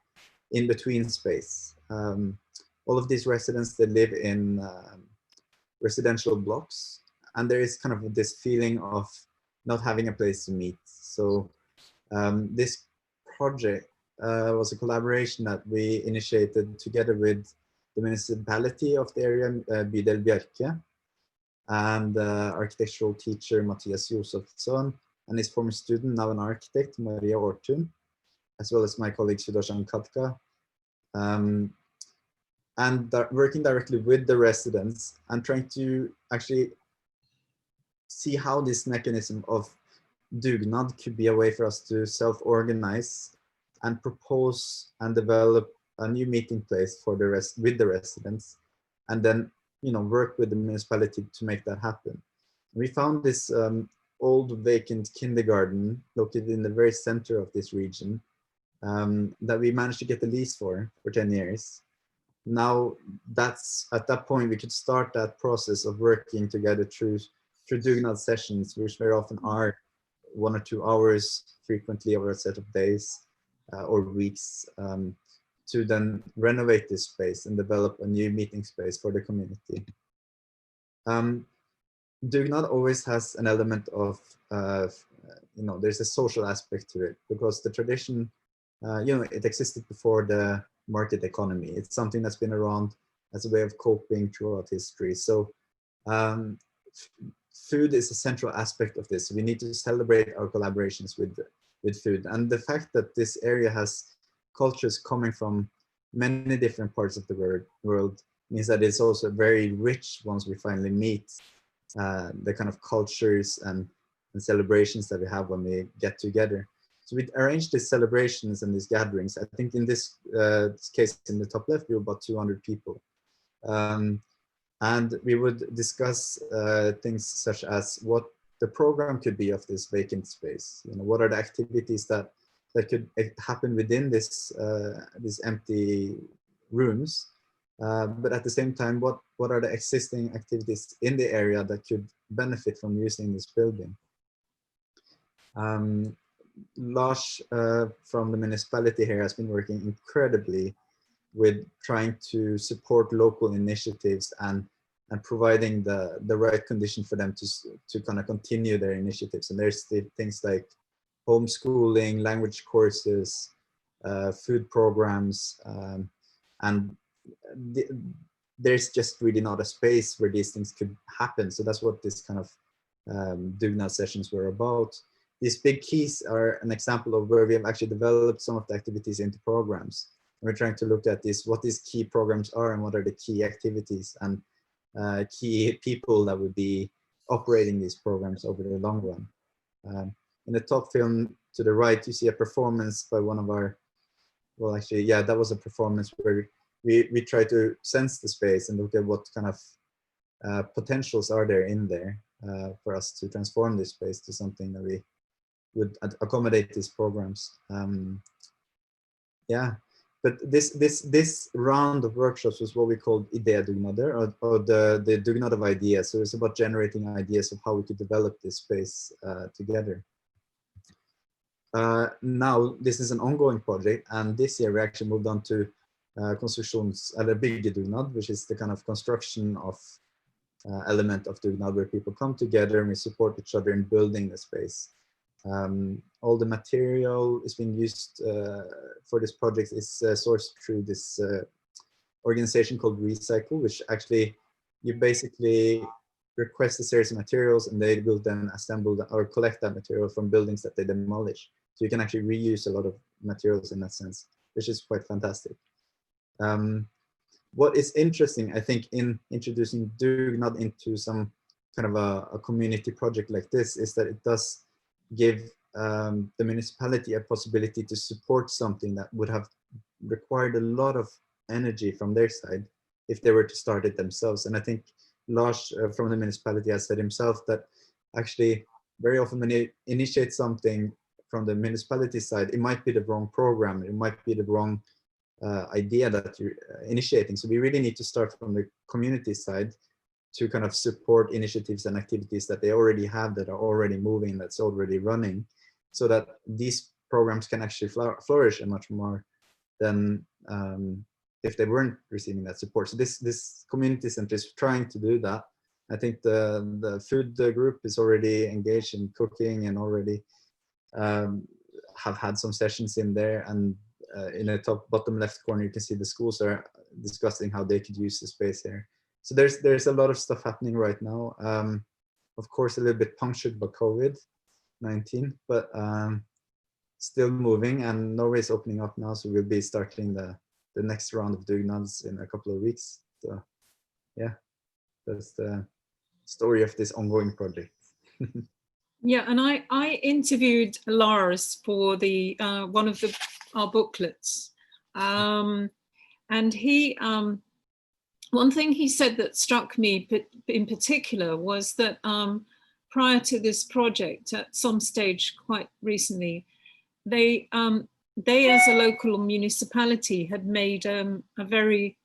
in-between space. All of these residents, they live in residential blocks, and there is kind of this feeling of not having a place to meet. So this project was a collaboration that we initiated together with the municipality of the area, Bydel Bjerke, and architectural teacher Mathias Josefsson, and his former student, now an architect, Maria Ortun, as well as my colleague Sudarshan Katka, and working directly with the residents and trying to actually see how this mechanism of dugnad could be a way for us to self-organize and propose and develop a new meeting place for with the residents, and then work with the municipality to make that happen. We found this old vacant kindergarten located in the very center of this region that we managed to get the lease for 10 years. Now that's at that point we could start that process of working together through dugnad sessions, which very often are 1 or 2 hours, frequently over a set of days or weeks, to then renovate this space and develop a new meeting space for the community. Dugnad always has an element of, there's a social aspect to it, because the tradition, it existed before the market economy. It's something that's been around as a way of coping throughout history. So food is a central aspect of this. We need to celebrate our collaborations with food. And the fact that this area has cultures coming from many different parts of the world means that it's also very rich once we finally meet the kind of cultures and celebrations that we have when we get together. So we arranged these celebrations and these gatherings. I think in this case, in the top left, we were about 200 people. And we would discuss things such as what the program could be of this vacant space. What are the activities that could happen within this these empty rooms, but at the same time, what are the existing activities in the area that could benefit from using this building? Lars from the municipality here has been working incredibly with trying to support local initiatives and providing the right condition for them to kind of continue their initiatives. And there's things like homeschooling, language courses, food programs, and there's just really not a space where these things could happen. So that's what this kind of dugnad sessions were about. These big keys are an example of where we have actually developed some of the activities into programs. And we're trying to look at what these key programs are and what are the key activities and key people that would be operating these programs over the long run. In the top film to the right, you see a performance by one of our, well, actually, yeah, that was a performance where we try to sense the space and look at what kind of potentials are there in there for us to transform this space to something that we would accommodate these programs. Yeah, but this round of workshops was what we called idédugnader, or the dugnad of ideas. So it's about generating ideas of how we could develop this space together. Now this is an ongoing project, and this year we actually moved on to byggedugnad, which is the kind of construction of element of dugnad where people come together and we support each other in building the space. All the material is being used for this project is sourced through this organization called Recycle, which actually you basically request a series of materials and they will then assemble or collect that material from buildings that they demolish. So you can actually reuse a lot of materials in that sense, which is quite fantastic. what is interesting, I think, in introducing Dugnad into some kind of a community project like this is that it does give the municipality a possibility to support something that would have required a lot of energy from their side if they were to start it themselves. And I think Lars from the municipality has said himself that actually very often when you initiate something from the municipality side, it might be the wrong program, it might be the wrong idea that you're initiating. So we really need to start from the community side to kind of support initiatives and activities that they already have, that are already moving, that's already running, so that these programs can actually flourish and much more than if they weren't receiving that support. So this community center is trying to do that. I think the food group is already engaged in cooking and already have had some sessions in there. And in the bottom left corner, you can see the schools are discussing how they could use the space here. So there's a lot of stuff happening right now. Of course, a little bit punctured by COVID-19, but still moving. And Norway is opening up now, so we'll be starting the next round of Dugnads in a couple of weeks. So yeah, that's the story of this ongoing project.
Yeah, and I interviewed Lars for the one of our booklets, and he one thing he said that struck me in particular was that prior to this project, at some stage quite recently, they as a local municipality had made a very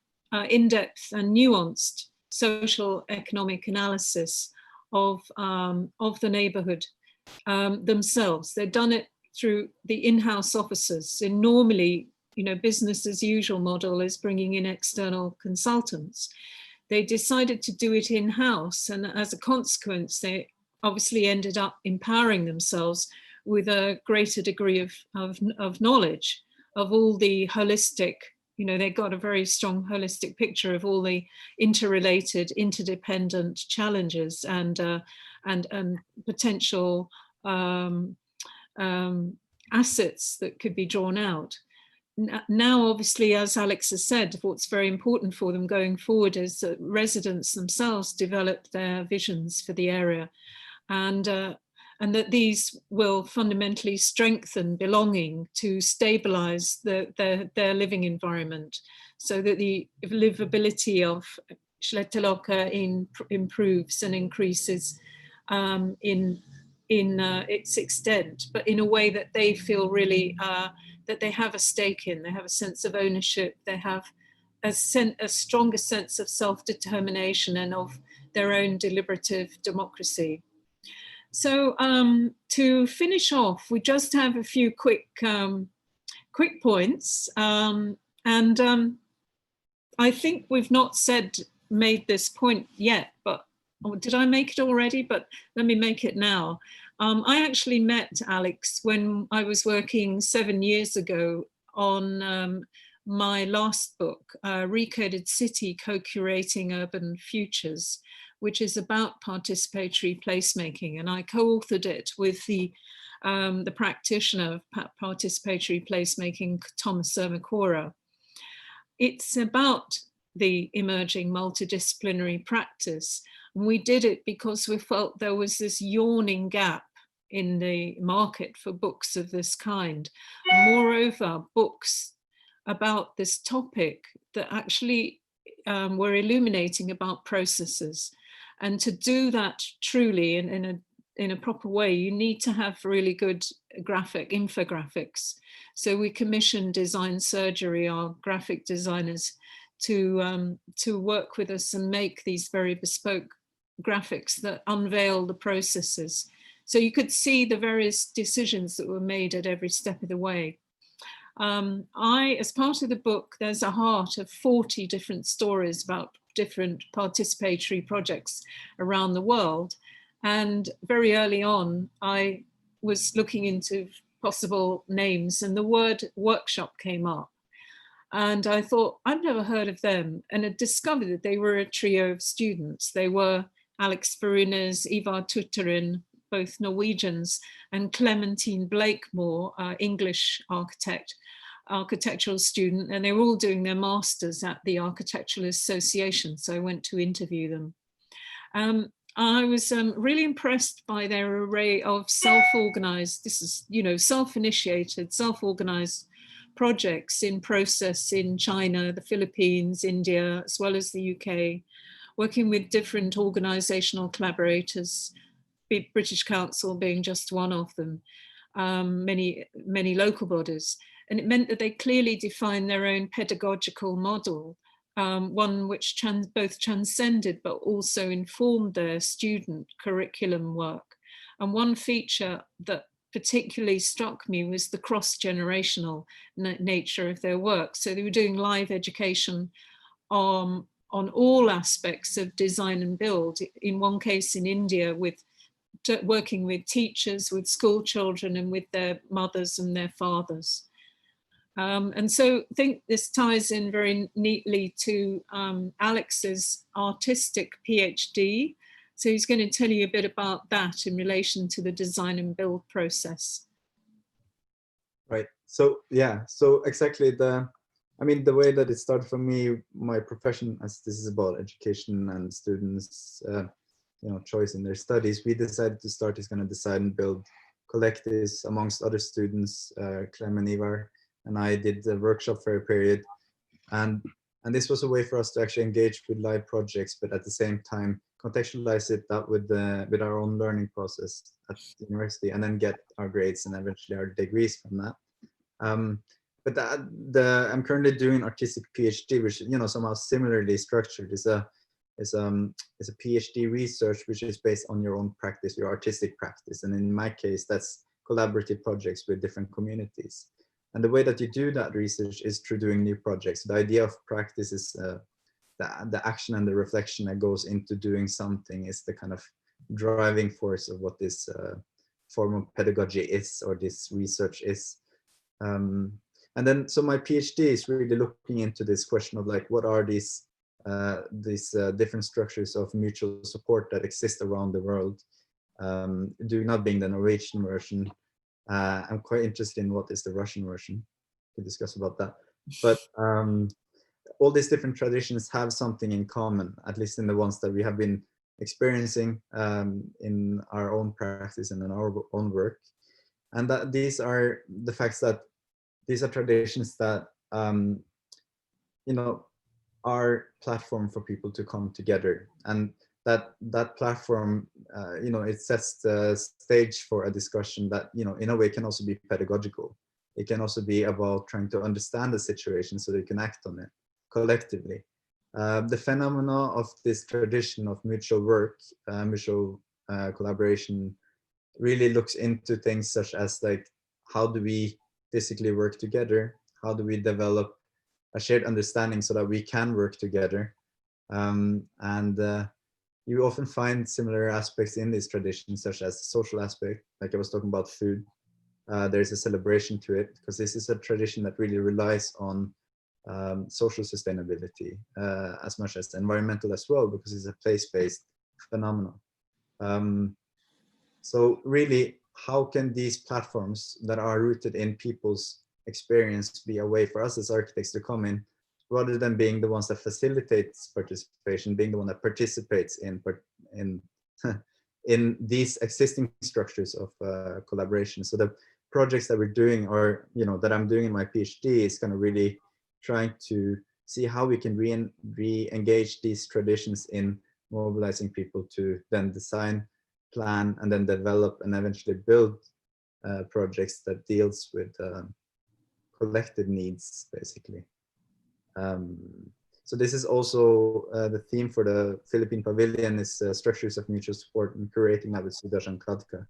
in-depth and nuanced social economic analysis of the neighborhood themselves. They'd done it through the in-house officers. And normally, you know, business as usual model is bringing in external consultants. They decided to do it in-house, and as a consequence, they obviously ended up empowering themselves with a greater degree of knowledge of all the holistic, you know, they got a very strong holistic picture of all the interrelated, interdependent challenges and potential assets that could be drawn out. Now, obviously, as Alex has said, what's very important for them going forward is that residents themselves develop their visions for the area, and that these will fundamentally strengthen belonging to stabilize their living environment, so that the livability of Sletteloka improves and increases in its extent, but in a way that they feel really that they have a stake in, they have a sense of ownership, they have a stronger sense of self-determination and of their own deliberative democracy. So to finish off, we just have a few quick points. I think we've not made this point yet, but did I make it already? But let me make it now. I actually met Alex when I was working 7 years ago on my last book, Recoded City, Co-Curating Urban Futures, which is about participatory placemaking. And I co-authored it with the practitioner of participatory placemaking, Thomas Ermacora. It's about the emerging multidisciplinary practice. And we did it because we felt there was this yawning gap in the market for books of this kind. And moreover, books about this topic that actually were illuminating about processes. And to do that truly in a proper way, you need to have really good infographics. So we commissioned Design Surgery, our graphic designers, to work with us and make these very bespoke graphics that unveil the processes. So you could see the various decisions that were made at every step of the way. As part of the book, there's a heart of 40 different stories about different participatory projects around the world. And very early on, I was looking into possible names and the word workshop came up. And I thought, I've never heard of them. And I discovered that they were a trio of students. They were Alex Furunes, Ivar Tutterin, both Norwegians, and Clementine Blakemore, English architect, architectural student, and they were all doing their masters at the Architectural Association. So I went to interview them. I was really impressed by their array of self-organized, this is, you know, self-initiated, self-organized projects in process in China, the Philippines, India, as well as the UK, working with different organizational collaborators, British Council being just one of them, many local bodies. And it meant that they clearly defined their own pedagogical model, one which both transcended but also informed their student curriculum work. And one feature that particularly struck me was the cross-generational nature of their work. So they were doing live education on all aspects of design and build. In one case in India, working with teachers, with school children, and with their mothers and their fathers. And so I think this ties in very neatly to Alex's artistic PhD. So he's going to tell you a bit about that in relation to the design and build process.
Right. So yeah, so exactly the way that it started for me, my profession, as this is about education and students, choice in their studies, we decided to start this kind of design and build collectives amongst other students, Clem and Ivar, and I did the workshop for a period. And this was a way for us to actually engage with live projects, but at the same time, contextualize it that with our own learning process at the university, and then get our grades and eventually our degrees from that. But I'm currently doing artistic PhD, which somehow similarly structured. Is a PhD research which is based on your own practice, your artistic practice, and in my case, that's collaborative projects with different communities. And the way that you do that research is through doing new projects. The idea of practice is the action and the reflection that goes into doing something is the kind of driving force of what this form of pedagogy is, or this research is. And then, so my PhD is really looking into this question of like, what are these different structures of mutual support that exist around the world, do not being the Norwegian version. I'm quite interested in what is the Russian version, to discuss about that. But all these different traditions have something in common, at least in the ones that we have been experiencing in our own practice and in our own work. And that these are the facts that these are traditions that, are platform for people to come together. And that platform, it sets the stage for a discussion that, in a way can also be pedagogical. It can also be about trying to understand the situation so they can act on it collectively. The phenomena of this tradition of mutual work, mutual collaboration, really looks into things such as like, how do we physically work together? How do we develop a shared understanding so that we can work together? You often find similar aspects in these traditions, such as the social aspect, like I was talking about food. There's a celebration to it, because this is a tradition that really relies on social sustainability as much as environmental as well, because it's a place-based phenomenon. So really, how can these platforms that are rooted in people's experience be a way for us as architects to come in, rather than being the ones that facilitates participation, being the one that participates in these existing structures of collaboration. So the projects that we're doing, or that I'm doing in my PhD, is kind of really trying to see how we can re-engage these traditions in mobilizing people to then design, plan, and then develop and eventually build projects that deals with collective needs, basically. So this is also the theme for the Philippine Pavilion, is structures of mutual support, and curating that with Sudarshan Kadka.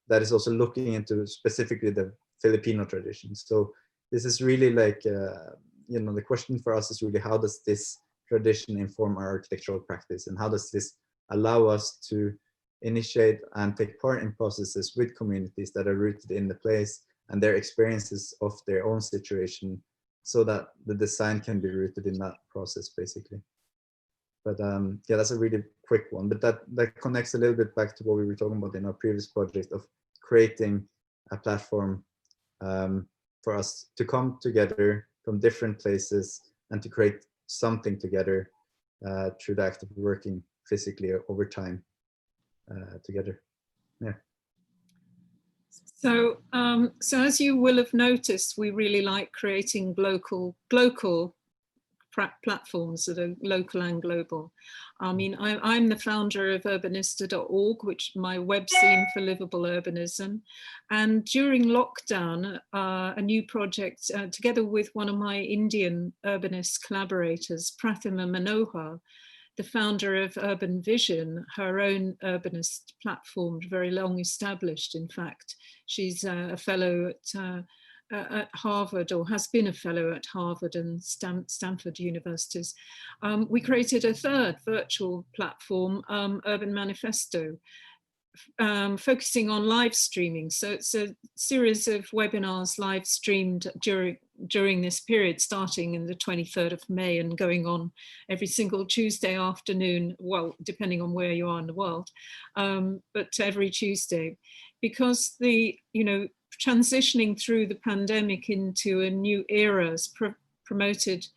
That is also looking into specifically the Filipino traditions. So this is really like, the question for us is really, how does this tradition inform our architectural practice, and how does this allow us to initiate and take part in processes with communities that are rooted in the place and their experiences of their own situation, so that the design can be rooted in that process, basically. But yeah, that's a really quick one, but that connects a little bit back to what we were talking about in our previous project of creating a platform for us to come together from different places and to create something together through the act of working physically over time together. Yeah.
So, so as you will have noticed, we really like creating local platforms that are local and global. I mean, I'm the founder of urbanista.org, which is my web scene for livable urbanism. And during lockdown, a new project, together with one of my Indian urbanist collaborators, Prathima Manohar, the founder of Urban Vision, her own urbanist platform, very long established, in fact. She's a fellow at Harvard, or has been a fellow at Harvard and Stanford universities. We created a third virtual platform, Urban Manifesto, focusing on live streaming. So it's a series of webinars live streamed during this period, starting in the 23rd of May and going on every single Tuesday afternoon, well, depending on where you are in the world, but every Tuesday, because the, transitioning through the pandemic into a new era has prompted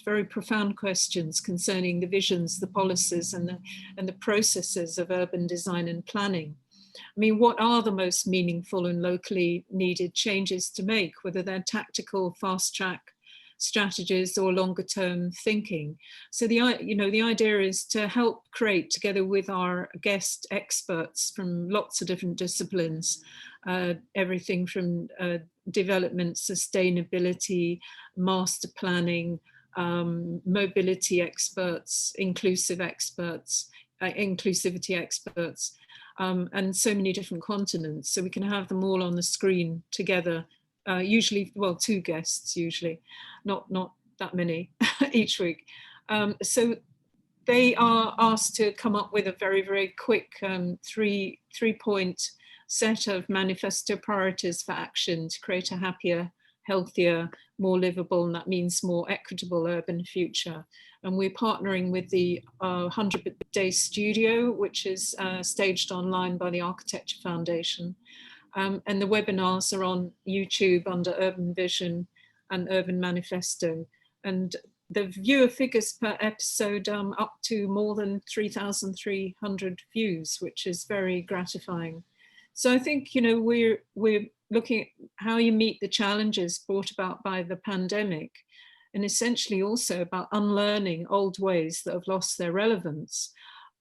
very profound questions concerning the visions, the policies, and the processes of urban design and planning. I mean, what are the most meaningful and locally needed changes to make, whether they're tactical, fast track strategies or longer term thinking? So the idea is to help create, together with our guest experts from lots of different disciplines, everything from development, sustainability, master planning, mobility experts, inclusivity experts, and so many different continents. So we can have them all on the screen together, usually, well, 2 guests usually, not that many each week. So they are asked to come up with a very, very quick 3-point set of manifesto priorities for action to create a happier, healthier, more livable, and that means more equitable urban future. And we're partnering with the 100 Day Studio, which is staged online by the Architecture Foundation. And the webinars are on YouTube under Urban Vision and Urban Manifesto. And the viewer figures per episode up to more than 3,300 views, which is very gratifying. So I think, we're looking at how you meet the challenges brought about by the pandemic, and essentially also about unlearning old ways that have lost their relevance,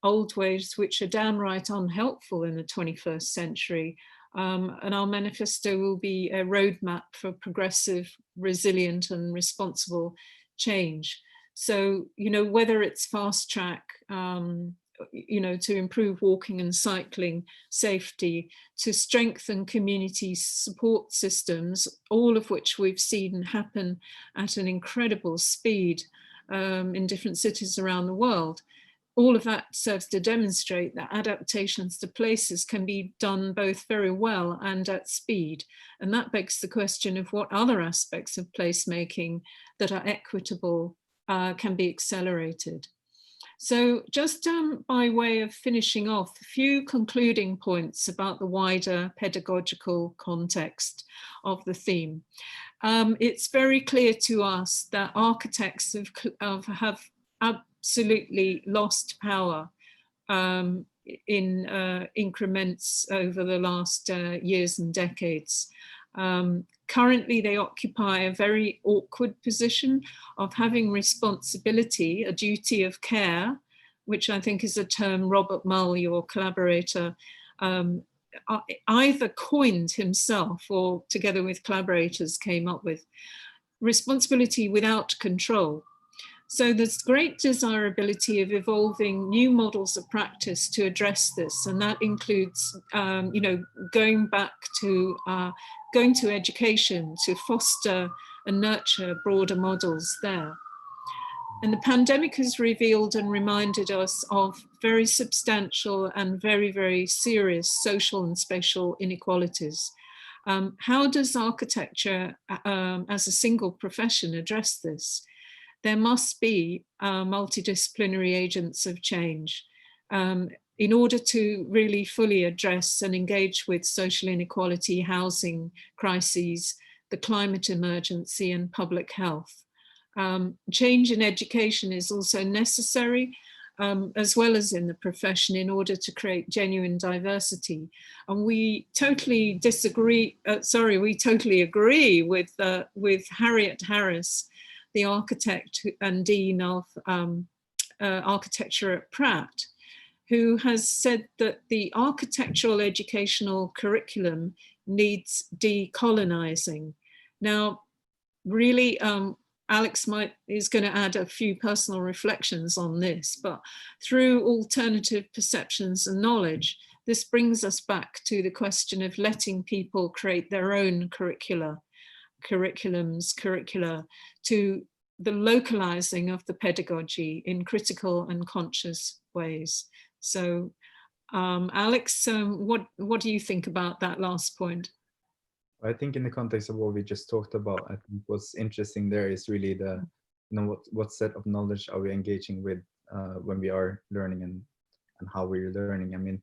old ways which are downright unhelpful in the 21st century. And our manifesto will be a roadmap for progressive, resilient and responsible change. So, whether it's fast track, to improve walking and cycling safety, to strengthen community support systems, all of which we've seen happen at an incredible speed in different cities around the world. All of that serves to demonstrate that adaptations to places can be done both very well and at speed. And that begs the question of what other aspects of placemaking that are equitable can be accelerated. So just by way of finishing off, a few concluding points about the wider pedagogical context of the theme. It's very clear to us that architects have absolutely lost power in increments over the last years and decades. Currently, they occupy a very awkward position of having responsibility, a duty of care, which I think is a term Robert Mull, your collaborator, either coined himself or together with collaborators came up with, responsibility without control. So there's great desirability of evolving new models of practice to address this, and that includes, going back to going to education to foster and nurture broader models there. And the pandemic has revealed and reminded us of very substantial and very, very serious social and spatial inequalities. How does architecture as a single profession address this? There must be multidisciplinary agents of change in order to really fully address and engage with social inequality, housing crises, the climate emergency and public health. Change in education is also necessary, as well as in the profession, in order to create genuine diversity. And we totally we totally agree with Harriet Harris, the architect and dean of architecture at Pratt, who has said that the architectural educational curriculum needs decolonizing. Now, really, Alex is going to add a few personal reflections on this, but through alternative perceptions and knowledge, this brings us back to the question of letting people create their own curricula, to the localizing of the pedagogy in critical and conscious ways. So, Alex, what do you think about that last point?
I think in the context of what we just talked about, I think what's interesting there is really the, what set of knowledge are we engaging with when we are learning and how we're learning. I mean,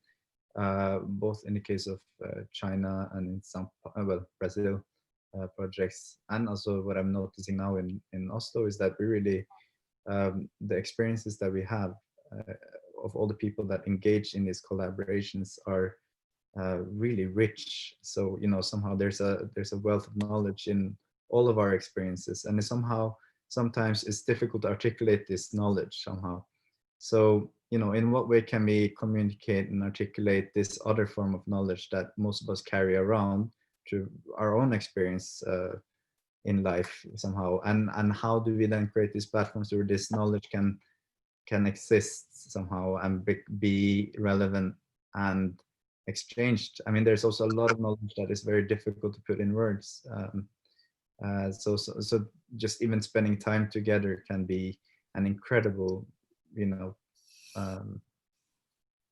both in the case of China and in Brazil projects, and also what I'm noticing now in Oslo is that we really, the experiences that we have of all the people that engage in these collaborations are really rich. So somehow there's a wealth of knowledge in all of our experiences, and sometimes it's difficult to articulate this knowledge somehow. So in what way can we communicate and articulate this other form of knowledge that most of us carry around through our own experience in life somehow, and how do we then create these platforms where this knowledge can exist somehow and be relevant and exchanged. I mean, there's also a lot of knowledge that is very difficult to put in words. So just even spending time together can be an incredible,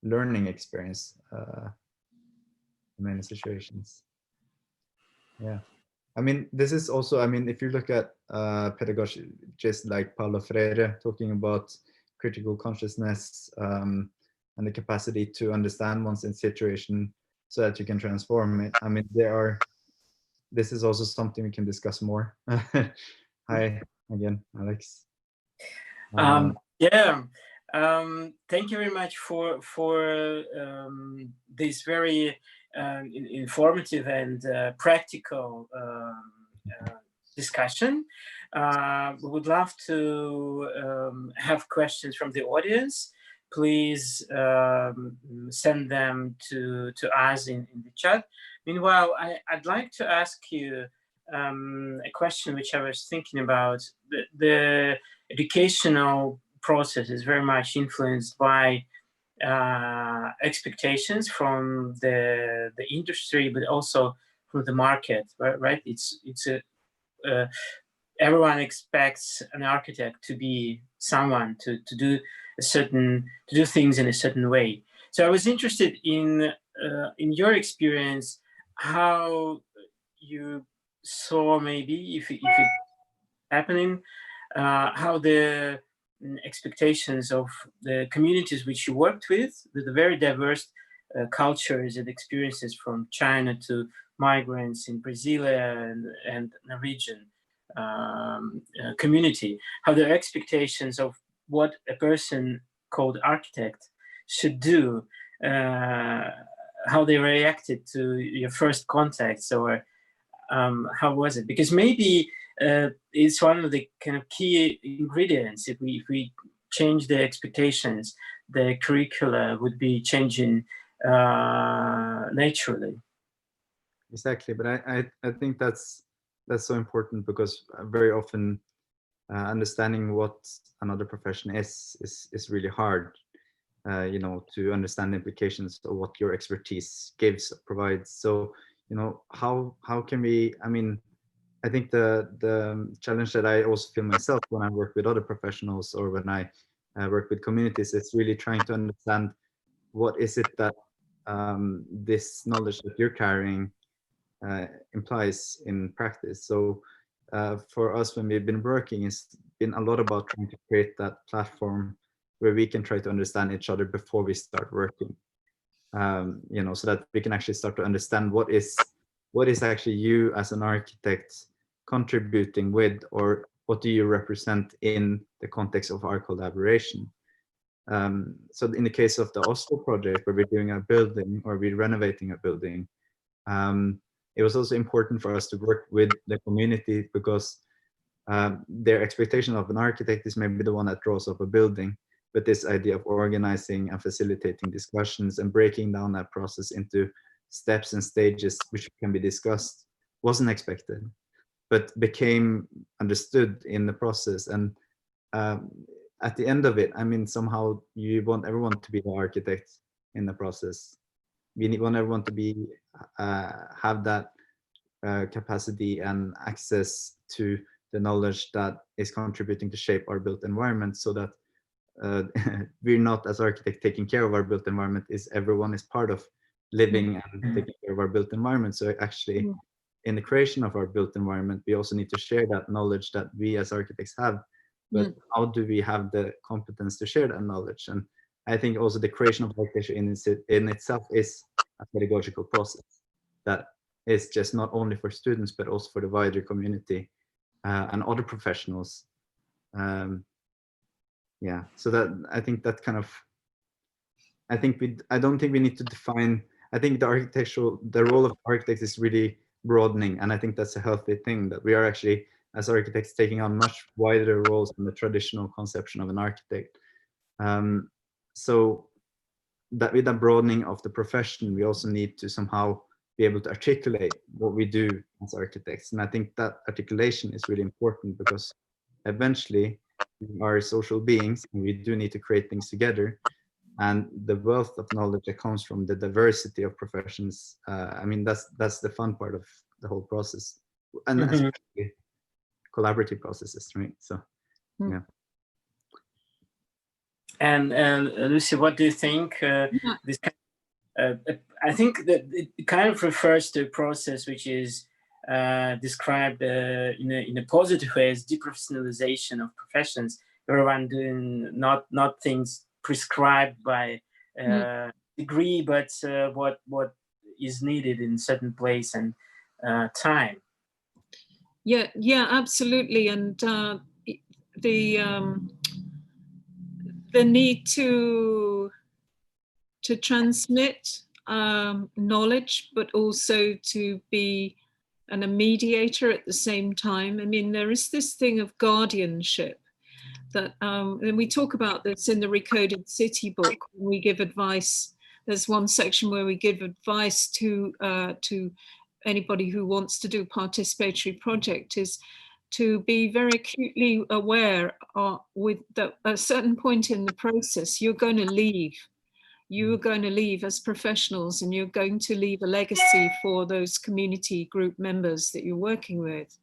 learning experience in many situations. Yeah. I mean, this is also, if you look at pedagogy, just like Paulo Freire talking about critical consciousness, and the capacity to understand one's situation so that you can transform it. I mean, this is also something we can discuss more. Hi again, Alex.
Yeah, thank you very much for this very informative and practical discussion. We would love to have questions from the audience. Please send them to us in the chat. Meanwhile, I'd like to ask you a question which I was thinking about. The educational process is very much influenced by expectations from the industry, but also from the market, right? Everyone expects an architect to be someone to do things in a certain way. So I was interested in your experience, how you saw, maybe if it's happening, how the expectations of the communities which you worked with the very diverse cultures and experiences, from China to migrants in Brazil and Norwegian community, how their expectations of what a person called architect should do, how they reacted to your first contacts, or how was it? Because maybe it's one of the kind of key ingredients. If we change the expectations, the curricula would be changing naturally.
Exactly, but I think that's so important, because very often understanding what another profession is really hard. To understand the implications of what your expertise provides. So how can we? I think the challenge that I also feel myself when I work with other professionals, or when I work with communities, is really trying to understand what is it that this knowledge that you're carrying implies in practice. So for us, when we've been working, it's been a lot about trying to create that platform where we can try to understand each other before we start working, so that we can actually start to understand what is what is actually you as an architect contributing with, or what do you represent in the context of our collaboration? So in the case of the Oslo project, where we're doing a building or we're renovating a building, it was also important for us to work with the community, because their expectation of an architect is maybe the one that draws up a building, but this idea of organizing and facilitating discussions and breaking down that process into steps and stages which can be discussed wasn't expected, but became understood in the process. And at the end of it, I mean, somehow you want everyone to be the architect in the process. We want everyone to be have that capacity and access to the knowledge that is contributing to shape our built environment, so that we're not, as architects, taking care of our built environment. Is everyone is part of living and taking care of our built environment. So actually, in the creation of our built environment, we also need to share that knowledge that we as architects have. But how do we have the competence to share that knowledge? And I think also the creation of architecture in itself is a pedagogical process that is just not only for students, but also for the wider community and other professionals. Yeah, so that I think that kind of, I don't think we need to define. I think the role of architects is really broadening, and I think that's a healthy thing, that we are actually, as architects, taking on much wider roles than the traditional conception of an architect. So that with the broadening of the profession, we also need to somehow be able to articulate what we do as architects. And I think that articulation is really important, because eventually we are social beings and we do need to create things together. And the wealth of knowledge that comes from the diversity of professions, I mean, that's the fun part of the whole process, and especially collaborative processes, right? So, yeah.
And Lucy, what do you think? This I think that it kind of refers to a process which is described in a positive way as deprofessionalization of professions. Everyone doing not things prescribed by degree, but what is needed in certain place and time.
Yeah, absolutely. And the need to transmit knowledge, but also to be a mediator at the same time. I mean, there is this thing of guardianship that, and we talk about this in the Recoded City book. We give advice. There's one section where we give advice to anybody who wants to do a participatory project, is to be very acutely aware with that at a certain point in the process, you're going to leave. You are going to leave as professionals, and you're going to leave a legacy for those community group members that you're working with.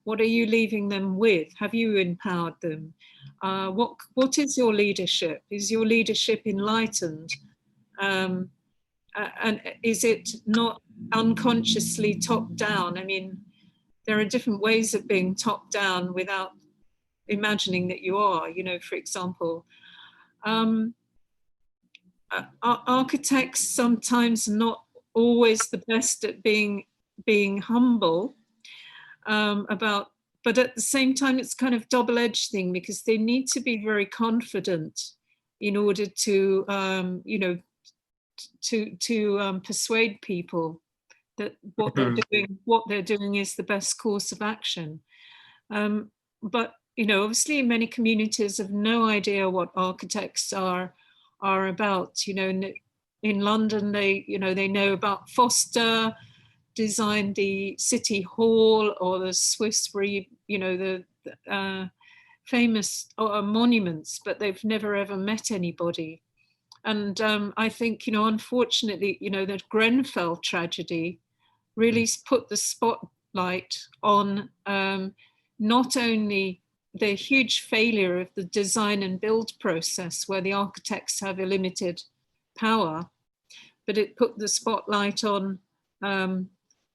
What are you leaving them with? Have you empowered them? What is your leadership? Is your leadership enlightened? And is it not unconsciously top down? I mean, there are different ways of being top down without imagining that you are, you know, for example. Architects sometimes not always the best at being humble but at the same time it's kind of double-edged thing, because they need to be very confident in order to you know, to persuade people that what they're doing is the best course of action. But you know, obviously many communities have no idea what architects are about. You know, in London they know about Foster, designed the City Hall, or the Swiss, you know, the famous monuments, but they've never ever met anybody. And I think, you know, unfortunately, you know, the Grenfell tragedy really put the spotlight on not only the huge failure of the design and build process, where the architects have a limited power, but it put the spotlight on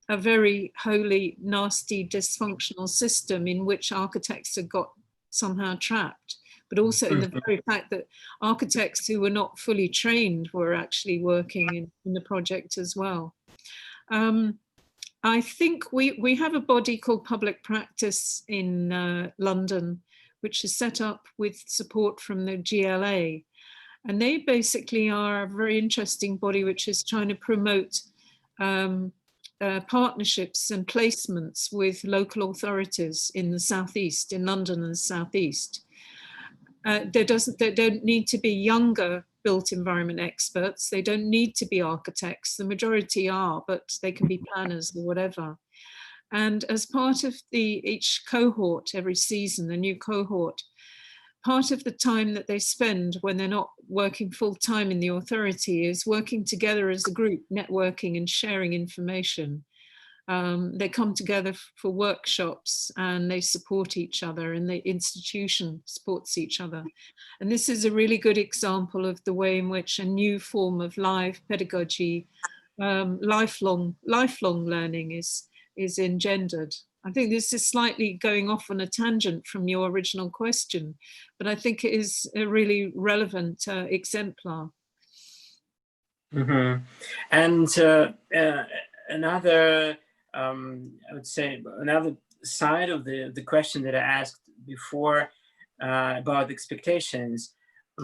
a very wholly nasty, dysfunctional system in which architects had got somehow trapped, but also in the very fact that architects who were not fully trained were actually working in the project as well. I think we have a body called Public Practice in London, which is set up with support from the GLA. And they basically are a very interesting body which is trying to promote partnerships and placements with local authorities in the southeast, in London and the southeast. There don't need to be younger built environment experts. They don't need to be architects. The majority are, but they can be planners or whatever. And as part of each cohort, every season, a new cohort, part of the time that they spend when they're not working full time in the authority is working together as a group, networking and sharing information. They come together for workshops and they support each other, and the institution supports each other. And this is a really good example of the way in which a new form of live pedagogy, lifelong learning is engendered. I think this is slightly going off on a tangent from your original question, but I think it is a really relevant exemplar.
Mm-hmm. And another, I would say, another side of the question that I asked before about expectations.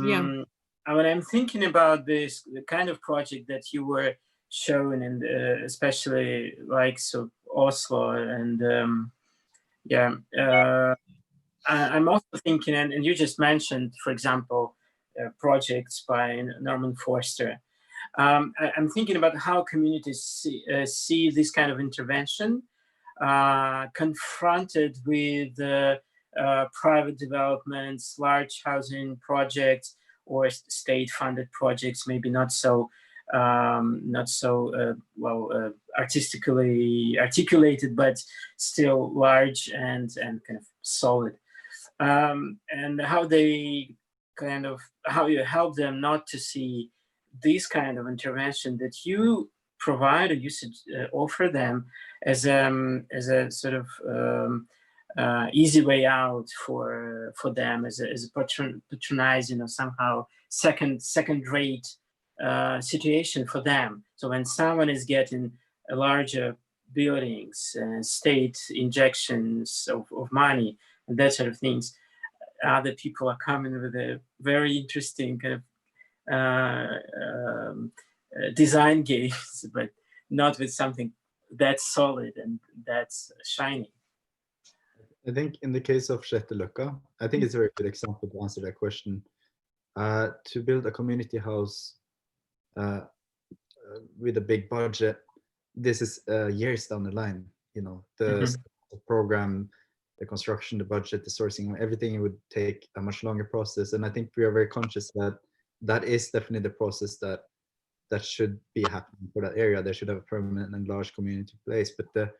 Yeah.
When I'm thinking about this, the kind of project that you were shown, and especially like Oslo, and I'm also thinking, and you just mentioned, for example, projects by Norman Foster. I'm thinking about how communities see this kind of intervention confronted with private developments, large housing projects, or state-funded projects, maybe not so well artistically articulated, but still large and kind of solid. And how you help them not to see this kind of intervention that you provide, or you offer them as a sort of easy way out for them, as a patronizing or somehow second-rate situation for them. So when someone is getting a larger buildings, state injections of money, and that sort of things, other people are coming with a very interesting kind of design games, but not with something that's solid and that's shiny.
I think in the case of Shetteløkka, I think it's a very good example to answer that question. To build a community house with a big budget, this is years down the line. You know, the program, the construction, the budget, the sourcing, everything would take a much longer process. And I think we are very conscious that that is definitely the process that should be happening for that area. They should have a permanent and large community place, but to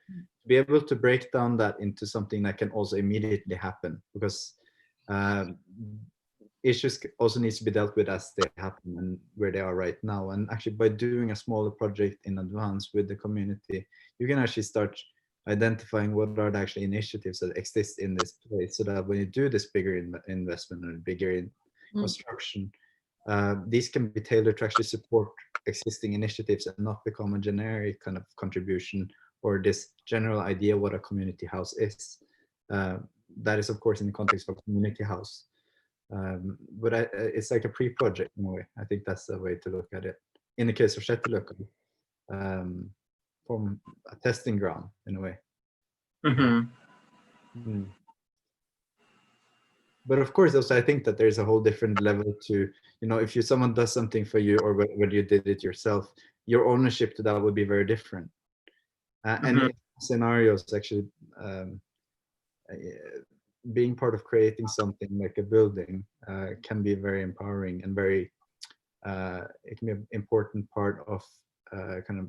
be able to break down that into something that can also immediately happen, because issues also needs to be dealt with as they happen and where they are right now. And actually, by doing a smaller project in advance with the community, you can actually start identifying what are the actual initiatives that exist in this place, so that when you do this bigger investment or bigger construction, these can be tailored to actually support existing initiatives and not become a generic kind of contribution or this general idea what a community house is. That is, of course, in the context of a community house. But it's like a pre-project in a way. I think that's the way to look at it. In the case of Shetteløkka, from a testing ground in a way. But of course, also, I think that there's a whole different level to, you know, if someone does something for you, or whether you did it yourself, your ownership to that would be very different. And in scenarios, actually, being part of creating something like a building can be very empowering and very, it can be an important part of kind of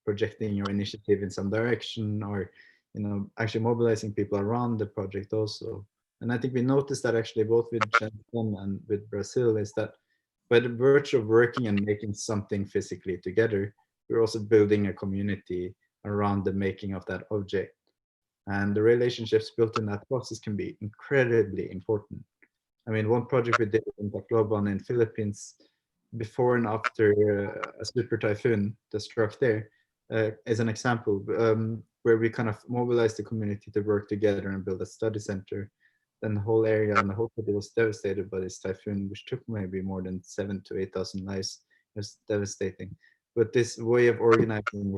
projecting your initiative in some direction, or, you know, actually mobilizing people around the project also. And I think we noticed that actually both with Shenzhen and with Brazil, is that by the virtue of working and making something physically together, we're also building a community around the making of that object. And the relationships built in that process can be incredibly important. I mean, one project we did in Tacloban in Philippines, before and after a super typhoon that struck there, as an example, where we kind of mobilized the community to work together and build a study center. Then the whole area and the whole city was devastated by this typhoon, which took maybe more than 7,000 to 8,000 lives. It was devastating. But this way of organizing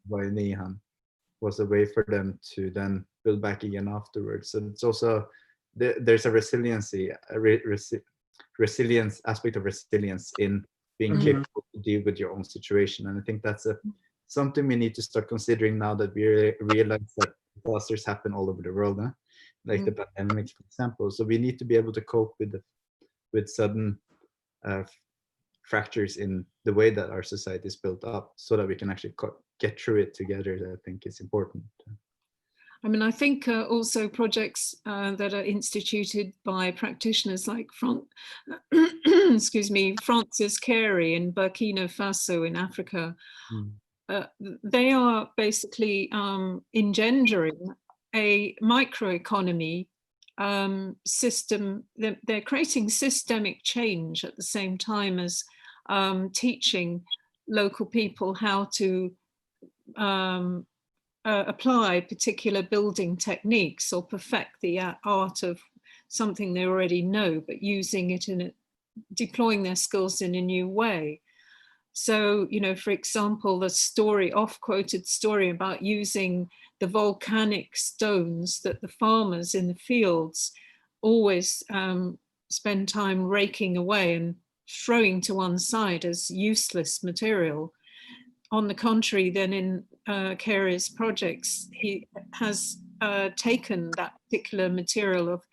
by Nihan was a way for them to then build back again afterwards. So it's also, there's a resiliency, resilience aspect of resilience in being capable to deal with your own situation. And I think that's something we need to start considering now that we realize that disasters happen all over the world, like the pandemic, for example. So we need to be able to cope with sudden fractures in the way that our society is built up, so that we can actually get through it together. That I think is important.
I mean, I think also projects that are instituted by practitioners like excuse me, Francis Carey in Burkina Faso in Africa, they are basically engendering a microeconomy system. They're creating systemic change at the same time as teaching local people how to apply particular building techniques or perfect the art of something they already know, but using it deploying their skills in a new way. So, you know, for example, the story, oft-quoted story about using the volcanic stones that the farmers in the fields always spend time raking away and throwing to one side as useless material. On the contrary, then in Carey's projects, he has taken that particular material of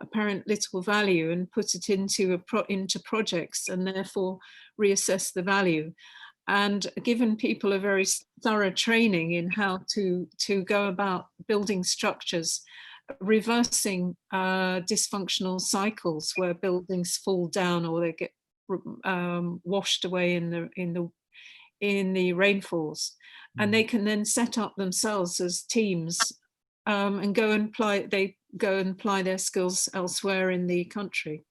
apparent little value and put it into projects, and therefore reassess the value, and given people a very thorough training in how to go about building structures, reversing dysfunctional cycles where buildings fall down or they get washed away in the rainfalls, and they can then set up themselves as teams and go and apply their skills elsewhere in the country.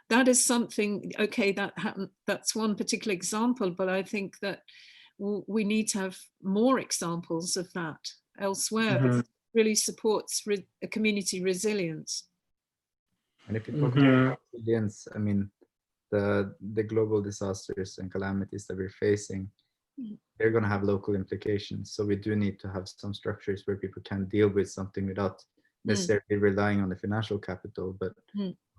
That is something, okay, that's one particular example, but I think that we need to have more examples of that elsewhere. Because it really supports a community resilience.
And if you talk about resilience, I mean, the global disasters and calamities that we're facing, they're going to have local implications. So we do need to have some structures where people can deal with something without necessarily relying on the financial capital, but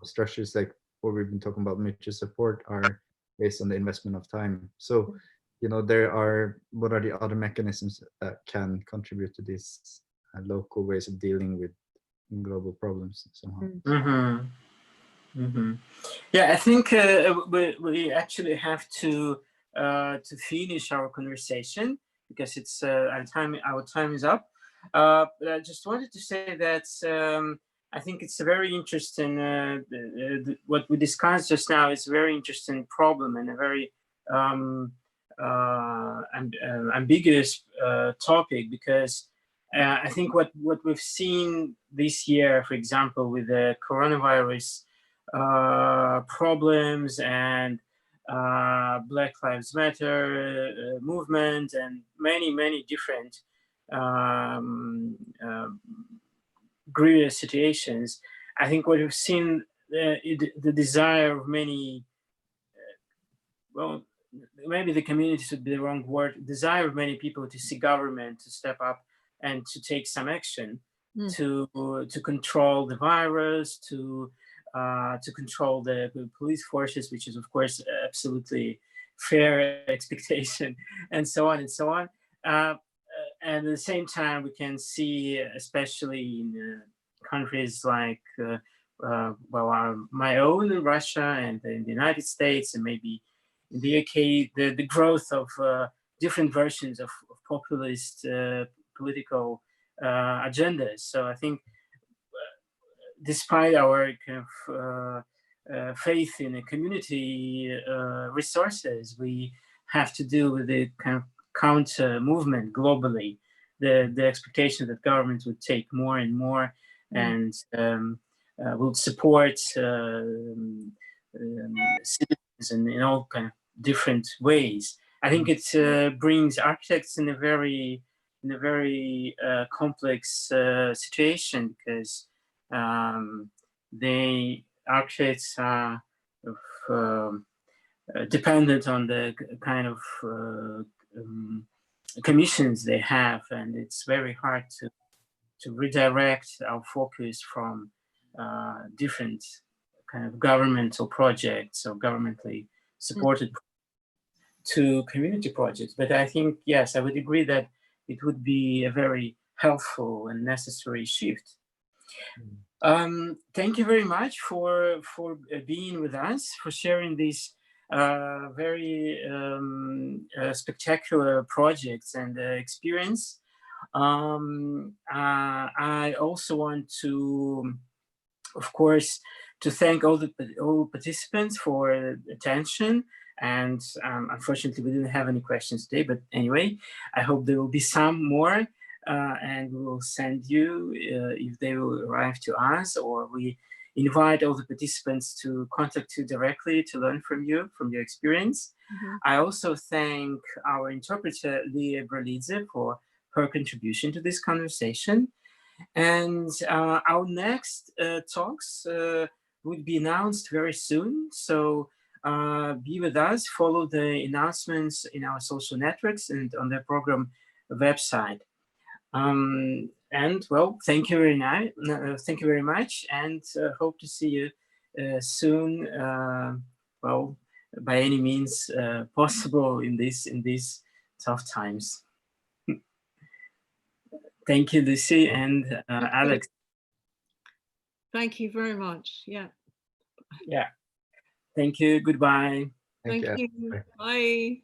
structures like what we've been talking about, mutual support, are based on the investment of time. So, you know, what are the other mechanisms that can contribute to these local ways of dealing with global problems somehow?
Yeah, I think we actually have to finish our conversation because it's our time is up. But I just wanted to say that I think it's a very interesting what we discussed just now is a very interesting problem and a very ambiguous topic, because I think what we've seen this year, for example, with the coronavirus problems and Black Lives Matter movement and many different grievous situations, I think what we've seen, the desire of many, well, maybe the community should be the wrong word, desire of many people to see government to step up and to take some action to control the virus, to control the police forces, which is of course absolutely fair expectation, and so on and so on. And at the same time, we can see, especially in countries like my own, Russia, and in the United States, and maybe in the UK, the growth of different versions of populist political agendas. So I think, despite our kind of faith in the community resources, we have to deal with the kind of counter movement globally, the expectation that governments would take more and more and will support citizens in all kind of different ways. I think it brings architects in a very complex situation, because architects are dependent on the kind of commissions they have, and it's very hard to redirect our focus from different kind of governmental projects or governmentally supported to community projects. But I think, yes, I would agree that it would be a very helpful and necessary shift. Thank you very much for being with us, for sharing these very spectacular projects and experience. I also want to, of course, to thank all participants for attention. And unfortunately, we didn't have any questions today. But anyway, I hope there will be some more, and we will send you if they will arrive to us, or we invite all the participants to contact you directly to learn from you, from your experience. I also thank our interpreter, Leah Berlidze, for her contribution to this conversation. And our next talks would be announced very soon. So be with us, follow the announcements in our social networks and on the program website. And well, thank you very much, and hope to see you soon. Well, by any means possible in these tough times. Thank you, Lucy and Alex.
Thank you very much. Yeah.
Yeah. Thank you. Goodbye.
Thank you. Bye.